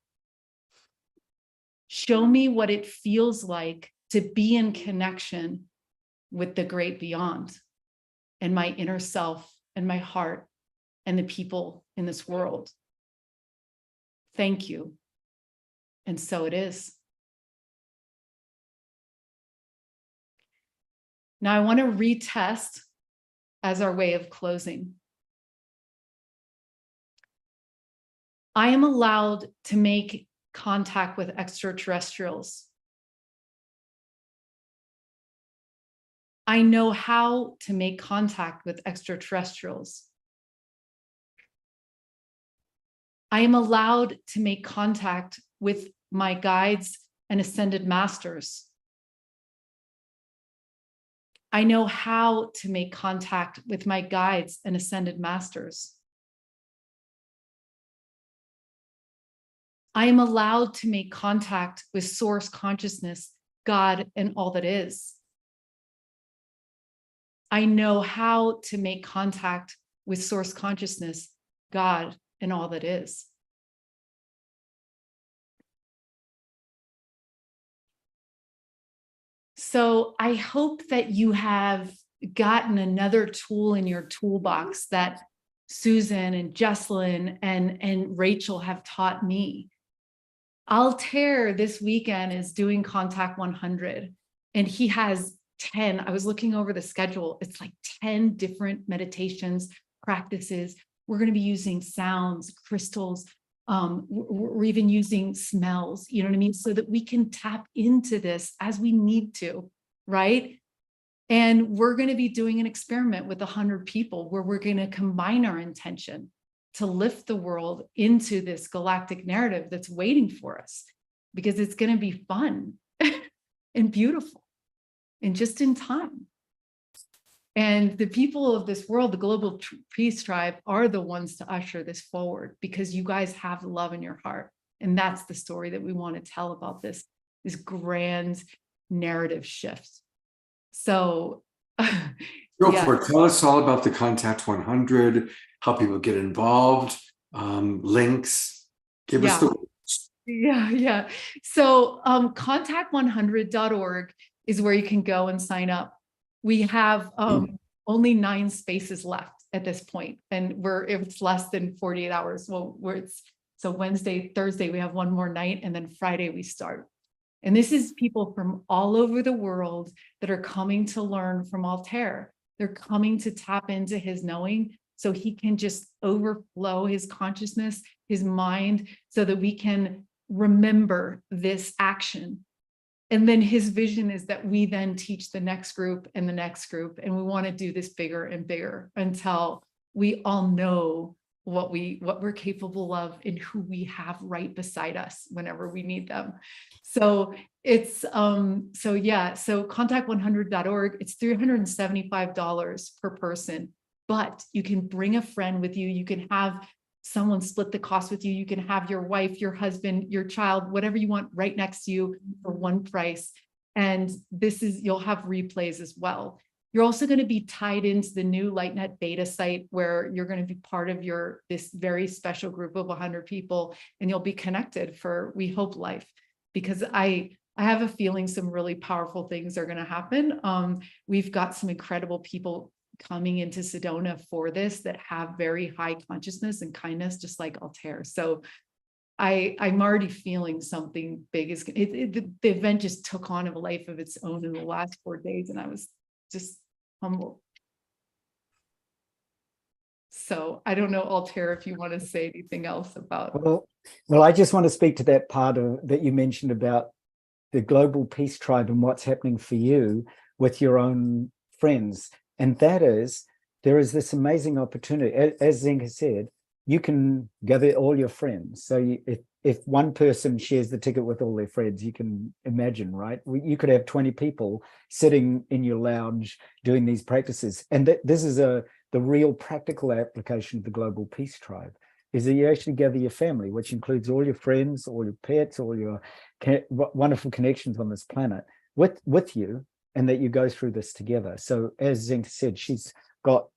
Show me what it feels like to be in connection with the great beyond and my inner self and my heart and the people in this world. Thank you. And so it is. Now I want to retest as our way of closing. I am allowed to make contact with extraterrestrials. I know how to make contact with extraterrestrials. I am allowed to make contact with my guides and ascended masters. I know how to make contact with my guides and ascended masters. I am allowed to make contact with source consciousness, God, and all that is. I know how to make contact with source consciousness, God, and all that is. So I hope that you have gotten another tool in your toolbox that Susan and Jessalyn and Rachel have taught me. Altair this weekend is doing Contact 100, and he has 10. I was looking over the schedule. It's like 10 different meditations, practices. We're going to be using sounds, crystals. We're even using smells, you know what I mean? So that we can tap into this as we need to, right? And we're going to be doing an experiment with 100 people where we're going to combine our intention to lift the world into this galactic narrative that's waiting for us, because it's going to be fun and beautiful and just in time. And the people of this world, the global peace tribe, are the ones to usher this forward, because you guys have love in your heart. And that's the story that we want to tell about this grand narrative shift. So Go Yeah. for it. Tell us all about the Contact 100, how people get involved, links. Give us the Yeah. So contact100.org is where you can go and sign up. We have only 9 spaces left at this point, and it's less than 48 hours. So Wednesday, Thursday, we have one more night, and then Friday we start. And this is people from all over the world that are coming to learn from Altair. They're coming to tap into his knowing so he can just overflow his consciousness, his mind, so that we can remember this action. And then his vision is that we then teach the next group and the next group. And we want to do this bigger and bigger until we all know what we're capable of and who we have right beside us whenever we need them. So it's so contact100.org. It's $375 per person, but you can bring a friend with you. You can have someone split the cost with you. You can have your wife, your husband, your child, whatever you want right next to you for one price. And you'll have replays as well. You're also going to be tied into the new LightNet beta site, where you're going to be part of this very special group of 100 people, and you'll be connected for, we hope, life. Because I have a feeling some really powerful things are going to happen. We've got some incredible people coming into Sedona for this that have very high consciousness and kindness, just like Altair. So I'm already feeling something big is the event just took on a life of its own in the last 4 days, and I was just humbled. So I don't know, Altair, if you want to say anything else about. Well, I just want to speak to that part that you mentioned about the Global Peace Tribe and what's happening for you with your own friends. And that is, there is this amazing opportunity. As Zenka said, you can gather all your friends. So if one person shares the ticket with all their friends, you can imagine, right? You could have 20 people sitting in your lounge doing these practices. And this is the real practical application of the Global Peace Tribe, is that you actually gather your family, which includes all your friends, all your pets, all your wonderful connections on this planet with you, and that you go through this together. So as Zenka said, she's got,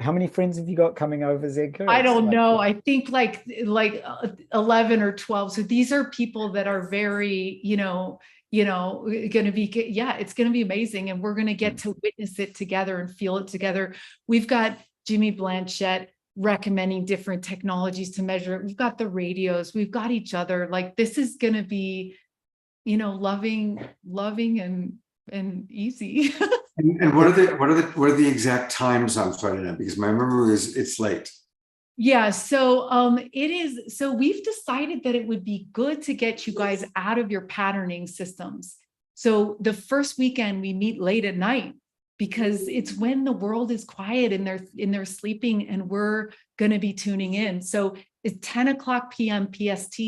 how many friends have you got coming over, Zenka? I don't know. I think like 11 or 12. So these are people that are very, going to be, it's going to be amazing. And we're going to get to witness it together and feel it together. We've got Jimmy Blanchett recommending different technologies to measure it. We've got the radios, we've got each other. Like, this is going to be, loving and easy. And what are the exact times on Friday night? Because my memory is it's late. Yeah, so we've decided that it would be good to get you guys out of your patterning systems. So the first weekend we meet late at night, because it's when the world is quiet and they're sleeping, and we're going to be tuning in. So it's 10 o'clock p.m. PST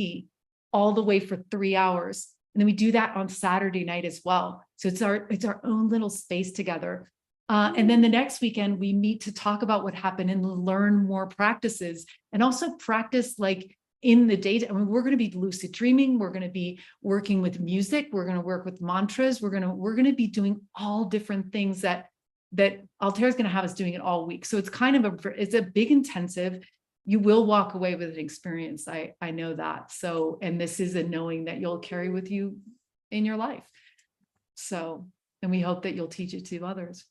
all the way for 3 hours. And then we do that on Saturday night as well. So it's our own little space together. And then the next weekend we meet to talk about what happened and learn more practices, and also practice like in the day. I mean, we're going to be lucid dreaming. We're going to be working with music. We're going to work with mantras. We're going to be doing all different things that Altair is going to have us doing it all week. So it's kind of it's a big intensive. You will walk away with an experience. I know that. So, and this is a knowing that you'll carry with you in your life. So, and we hope that you'll teach it to others.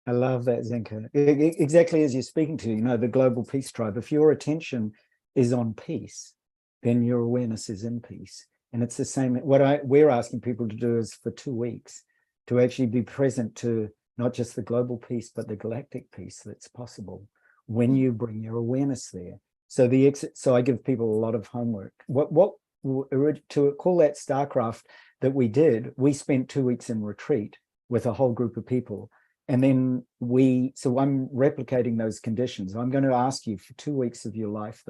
I love that, Zenka. Exactly as you're speaking to, the Global Peace Tribe. If your attention is on peace, then your awareness is in peace. And it's the same. What we're asking people to do is for 2 weeks to actually be present to not just the global peace, but the galactic peace that's possible when you bring your awareness there. So I give people a lot of homework. What to call that StarCraft that we did, we spent 2 weeks in retreat with a whole group of people. And then so I'm replicating those conditions. I'm going to ask you for 2 weeks of your life,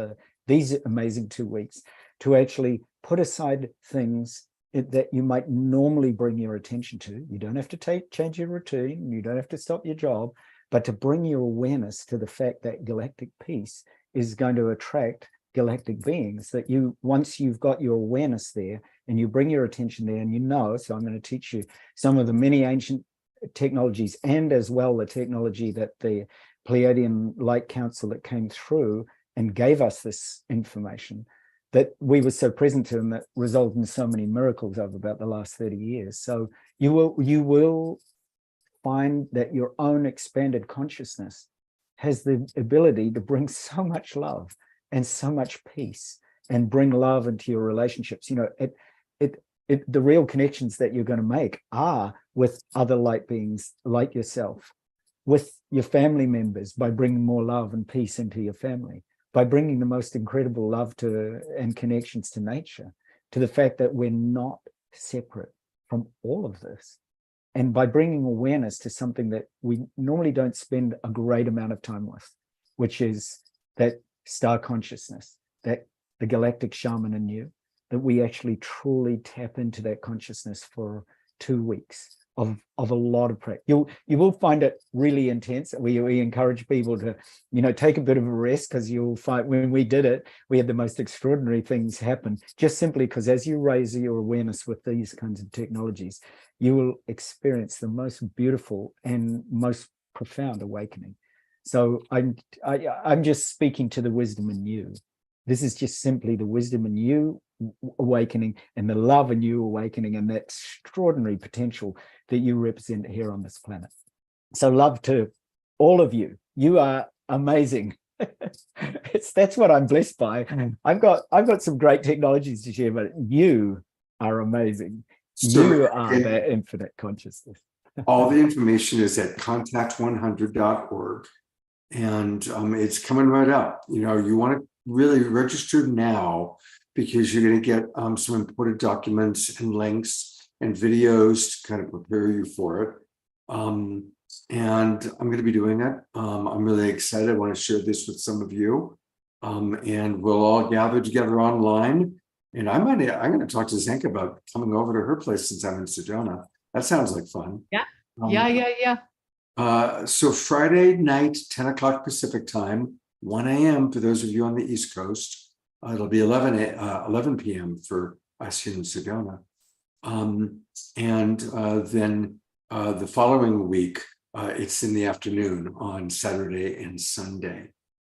these amazing 2 weeks, to actually put aside things that you might normally bring your attention to. You don't have to change your routine. You don't have to stop your job, but to bring your awareness to the fact that galactic peace is going to attract galactic beings, that once you've got your awareness there and you bring your attention there, and so I'm going to teach you some of the many ancient technologies, and as well the technology that the Pleiadian Light Council that came through and gave us this information, that we were so present to, and that resulted in so many miracles over about the last 30 years. So you will find that your own expanded consciousness has the ability to bring so much love and so much peace, and bring love into your relationships. You know, the real connections that you're going to make are with other light beings like yourself, with your family members, by bringing more love and peace into your family, by bringing the most incredible love to and connections to nature, to the fact that we're not separate from all of this, and by bringing awareness to something that we normally don't spend a great amount of time with, which is that star consciousness, that the galactic shaman in you, that we actually truly tap into that consciousness for 2 weeks of a lot of practice. You will find it really intense. We encourage people to, you know, take a bit of a rest, because you'll find when we did it, we had the most extraordinary things happen, just simply because as you raise your awareness with these kinds of technologies, you will experience the most beautiful and most profound awakening. So I'm just speaking to the wisdom in you. This is just simply the wisdom in you awakening, and the love in you awakening, and that extraordinary potential that you represent here on this planet. So love to all of you. You are amazing. That's what I'm blessed by. I've got some great technologies to share, but you are amazing. You are that infinite consciousness. All the information is at contact100.org, and it's coming right up. You know, you want to really register now, because you're going to get some important documents and links and videos to kind of prepare you for it. And I'm going to be doing it. I'm really excited. I want to share this with some of you. And we'll all gather together online. And I'm going to talk to Zenka about coming over to her place since I'm in Sedona. That sounds like fun. Yeah. So Friday night, 10 o'clock Pacific time, 1 a.m. for those of you on the East Coast. It'll be 11 p.m. for us here in Sedona. And then the following week, it's in the afternoon on Saturday and Sunday.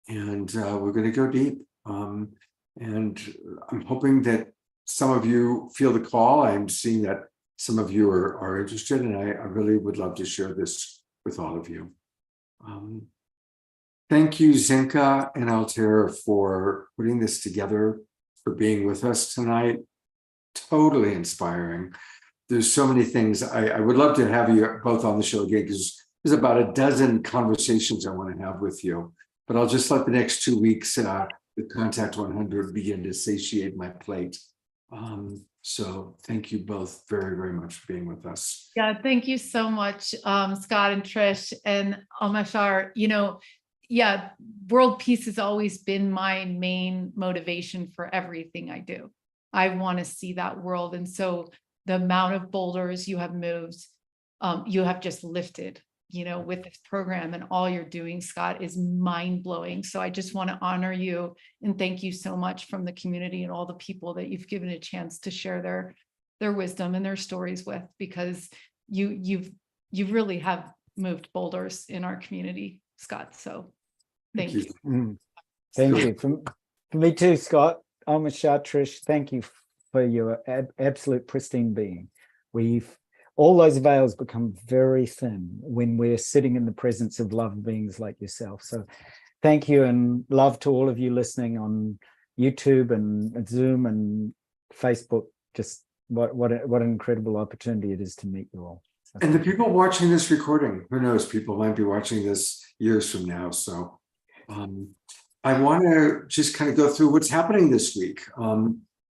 And we're going to go deep. And I'm hoping that some of you feel the call. I'm seeing that some of you are interested, and I really would love to share this with all of you. Thank you, Zenka and Altair, for putting this together, for being with us tonight. Totally inspiring. There's so many things. I would love to have you both on the show again, because there's about a dozen conversations I want to have with you. But I'll just let the next 2 weeks with Contact 100 begin to satiate my plate. So thank you both very, very much for being with us. Yeah, thank you so much, Scott and Trish and Almashar. You know, yeah, world peace has always been my main motivation for everything I do. I want to see that world. And so the amount of boulders you have moved, you have just lifted, you know, with this program, and all you're doing, Scott, is mind blowing. So I just want to honor you and thank you so much from the community and all the people that you've given a chance to share their wisdom and their stories with, because you really have moved boulders in our community, Scott. So thank you. Thank you. For me too, Scott. Almashar, Trish, thank you for your absolute pristine being. All those veils become very thin when we're sitting in the presence of loved beings like yourself. So thank you, and love to all of you listening on YouTube and Zoom and Facebook. Just what an incredible opportunity it is to meet you all. So, and the people watching this recording, who knows, people might be watching this years from now. So I want to just kind of go through what's happening this week.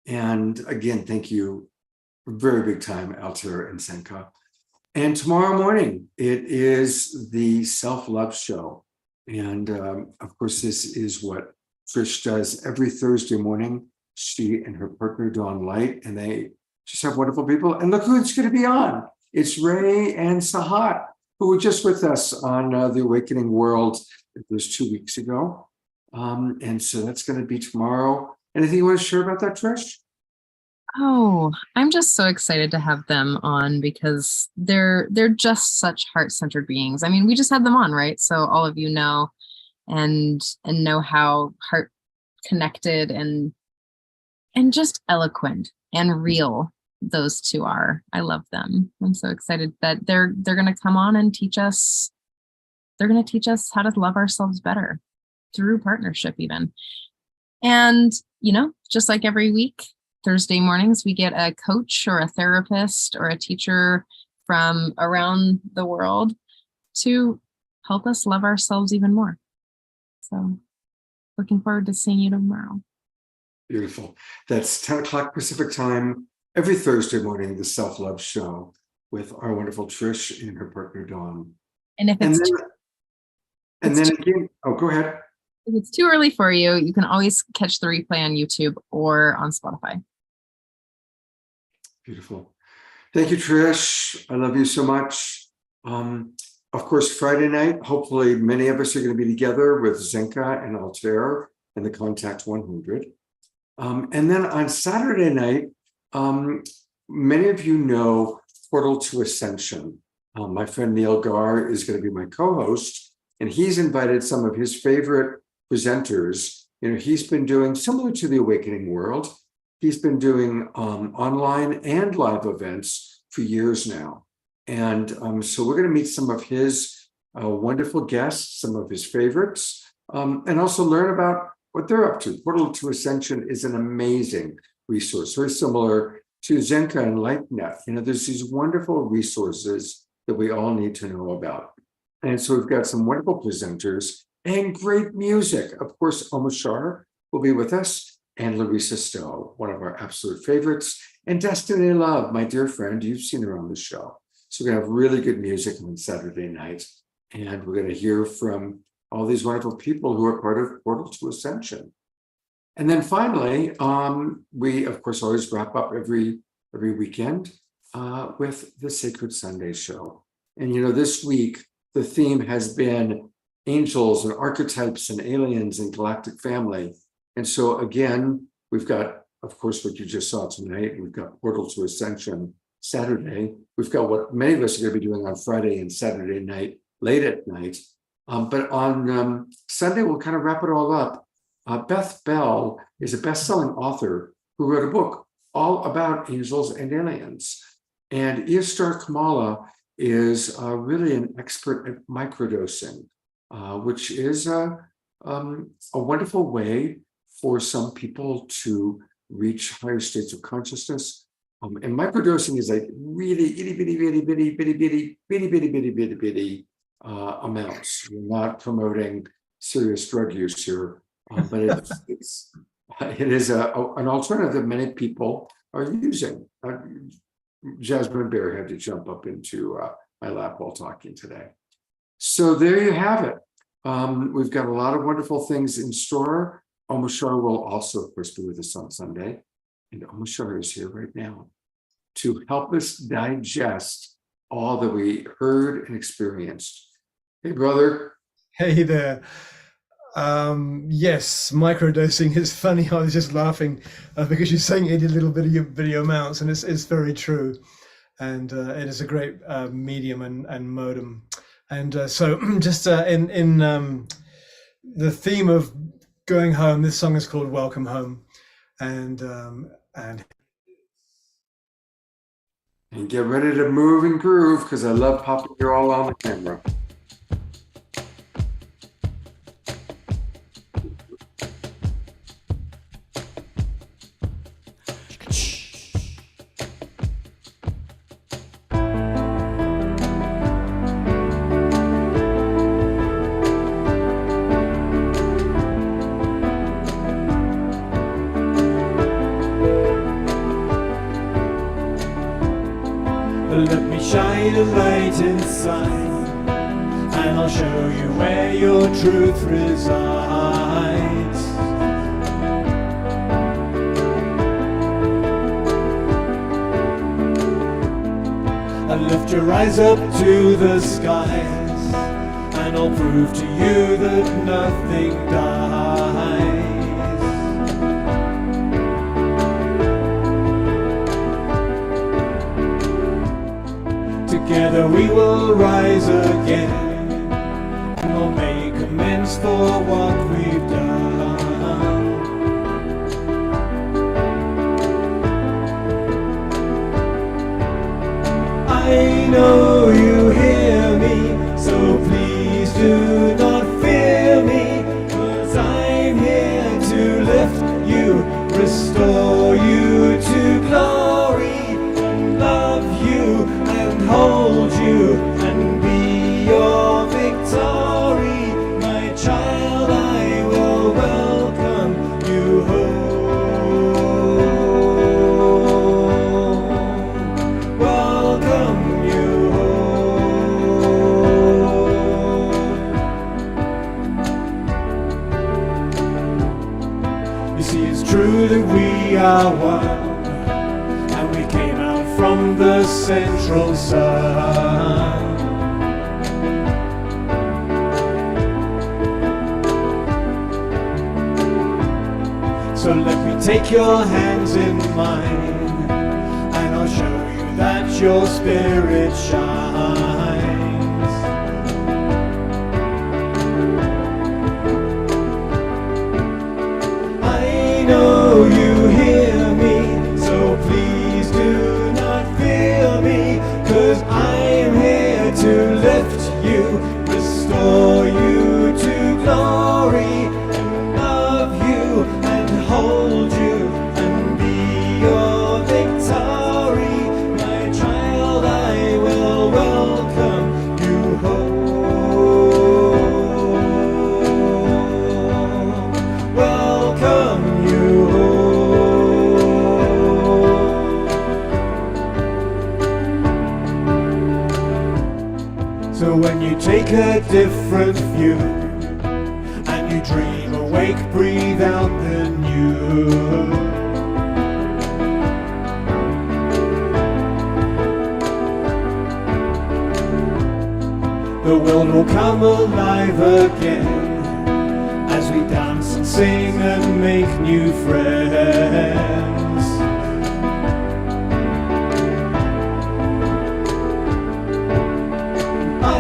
And again, thank you very big time, Altair and Zenka. And tomorrow morning, it is the Self-Love Show. And of course, this is what Trish does every Thursday morning. She and her partner, Dawn Light, and they just have wonderful people. And look who it's going to be on. It's Ray and Sahat, who were just with us on The Awakening World. It was 2 weeks ago. And so that's going to be tomorrow. Anything you want to share about that, Trish? Oh, I'm just so excited to have them on because they're just such heart-centered beings. I mean, we just had them on, right? So all of you know and know how heart connected and just eloquent and real those two are. I love them. I'm so excited that they're going to come on and teach us. They're going to teach us how to love ourselves better through partnership even. And, just like every week, Thursday mornings, we get a coach or a therapist or a teacher from around the world to help us love ourselves even more. So looking forward to seeing you tomorrow. Beautiful. That's 10 o'clock Pacific time, every Thursday morning, the Self-Love Show with our wonderful Trish and her partner, Dawn. And if Go ahead. If it's too early for you, you can always catch the replay on YouTube or on Spotify. Beautiful. Thank you, Trish. I love you so much. Of course, Friday night, hopefully many of us are going to be together with Zenka and Altair and the Contact 100. And then on Saturday night, many of you know Portal to Ascension. My friend Neil Gar is going to be my co-host, and he's invited some of his favorite presenters. He's been doing similar to the Awakening World. He's been doing online and live events for years now. And so we're going to meet some of his wonderful guests, some of his favorites, and also learn about what they're up to. Portal to Ascension is an amazing resource, very similar to Zenka and LightNet. There's these wonderful resources that we all need to know about. And so we've got some wonderful presenters and great music. Of course, Omashar will be with us, and Larissa Stowe, one of our absolute favorites, and Destiny Love, my dear friend. You've seen her on the show. So we're going to have really good music on Saturday night, and we're going to hear from all these wonderful people who are part of Portal to Ascension. And then finally, we, of course, always wrap up every weekend with the Sacred Sunday show. And, this week, the theme has been angels and archetypes and aliens and galactic family. And so again, we've got, of course, what you just saw tonight. We've got Portal to Ascension Saturday. We've got what many of us are going to be doing on Friday and Saturday night, late at night. But on Sunday, we'll kind of wrap it all up. Beth Bell is a best-selling author who wrote a book all about angels and aliens. And Istar Kamala is really an expert at microdosing, which is a wonderful way for some people to reach higher states of consciousness. And microdosing is like really itty amounts. We're not promoting serious drug use here, but it is an alternative that many people are using. Jasmine Bear had to jump up into my lap while talking today. So there you have it. We've got a lot of wonderful things in store. Omashar will also, of course, be with us on Sunday. And Omashar is here right now to help us digest all that we heard and experienced. Hey, brother. Hey there. Yes, microdosing is funny. I was just laughing because you're saying itty little video amounts, and it's very true. And it is a great medium and modem. And so just in the theme of going home, this song is called Welcome Home. And get ready to move and groove, because I love popping you all on the camera. Let me shine a light inside, and I'll show you where your truth resides. And lift your eyes up to the skies, and I'll prove to you that nothing dies. Together we will rise again, and we'll make amends for what we've done. I know you hear me, so please do not fear me, 'cause I'm here to lift you, restore you to glory, and love you and hold you and be your victory. My child, I will welcome you home. Welcome you home. You see, it's true that we are one, and we came out from the central sun. So let me take your hands in mine, and I'll show you that your spirit shines. I know you hear me, so please do not fear me, 'cause I'm here to lift you, restore you to glory, and love you and hold you and be your victory. My child, I will welcome you home. Welcome you home. So when you take a different view, and you dream awake, breathe out the new. The world will come alive again, as we dance and sing and make new friends. I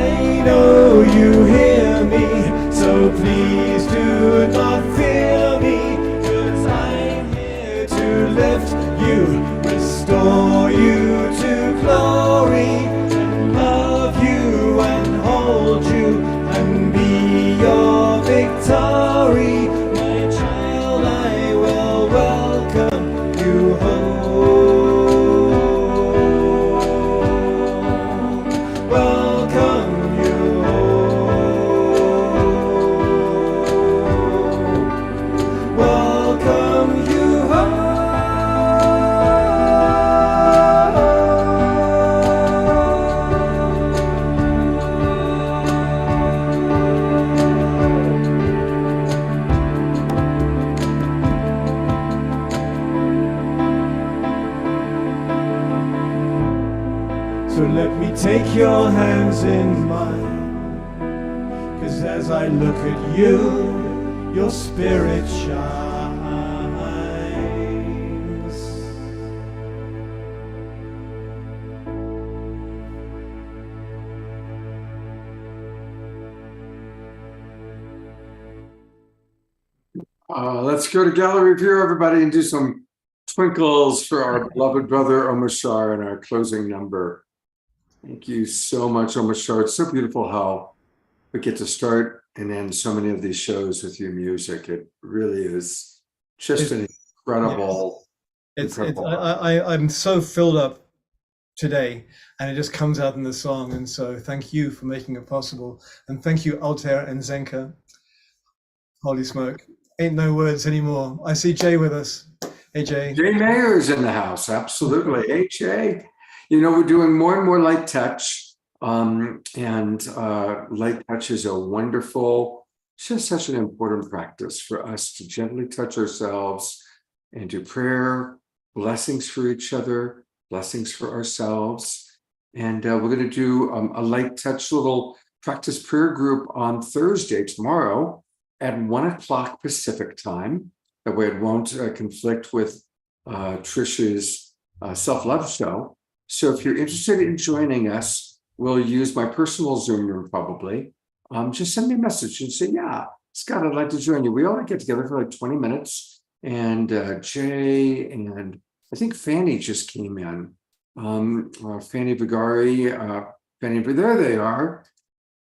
know you hear me, so please do not fear me, 'cause I'm here to lift you, restore you to glory, and love you and hold you and be your victory. My child, I will welcome you home. Welcome you home. Welcome you So let me take your hands in mine, 'cause as I look at you, your spirit shines. Let's go to gallery view, everybody, and do some twinkles for our beloved brother Omashar in our closing number. Thank you so much, Omashar. It's so beautiful how we get to start and end so many of these shows with your music. It really is just an incredible, incredible. I'm so filled up today, and it just comes out in the song. And so thank you for making it possible. And thank you, Altair and Zenka. Holy smoke. Ain't no words anymore. I see Jay with us. Hey, Jay. Jay Mayer is in the house. Absolutely. Hey, Jay. You know, we're doing more and more light touch. Light touch is a wonderful, it's just such an important practice for us to gently touch ourselves and do prayer, blessings for each other, blessings for ourselves. And we're going to do a light touch little practice prayer group on Thursday, tomorrow, at 1 o'clock Pacific time. That way it won't conflict with Trish's self-love show. So if you're interested in joining us, will use my personal Zoom room probably. Just send me a message and say, yeah, Scott, I'd like to join you. We all get together for like 20 minutes. And Jay and I think Fanny just came in. Fanny Vigari, there they are.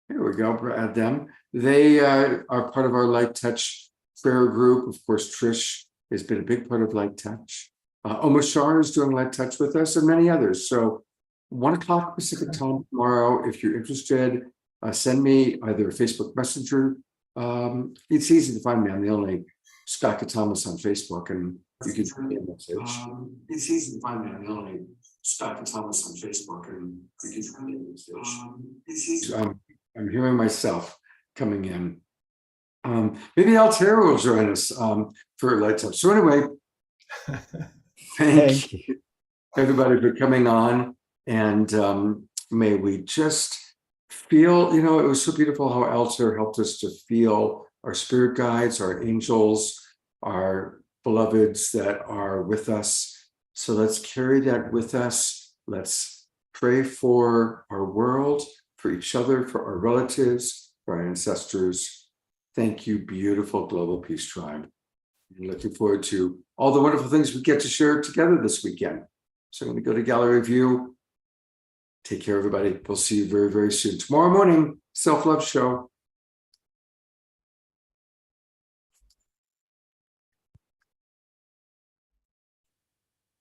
Here we go, add them. They are part of our Light Touch prayer group. Of course, Trish has been a big part of Light Touch. Omashar is doing Light Touch with us and many others. So 1 o'clock Pacific time tomorrow. If you're interested, send me either a Facebook Messenger. It's easy to find me. I'm the only Scott Thomas on Facebook, and you can send me a message. It's easy to find me. I'm the only Scott Thomas on Facebook, and you can send me a message. I'm hearing myself coming in. Maybe Altair will join us for Light Touch. So anyway, thank you everybody for coming on, and may we just feel, it was so beautiful how Altair helped us to feel our spirit guides, our angels, our beloveds that are with us. So let's carry that with us. Let's pray for our world, for each other, for our relatives, for our ancestors. Thank you, beautiful Global Peace Tribe. I'm looking forward to all the wonderful things we get to share together this weekend. So I'm going to go to Gallery View. Take care, everybody. We'll see you very, very soon. Tomorrow morning, Self-Love Show.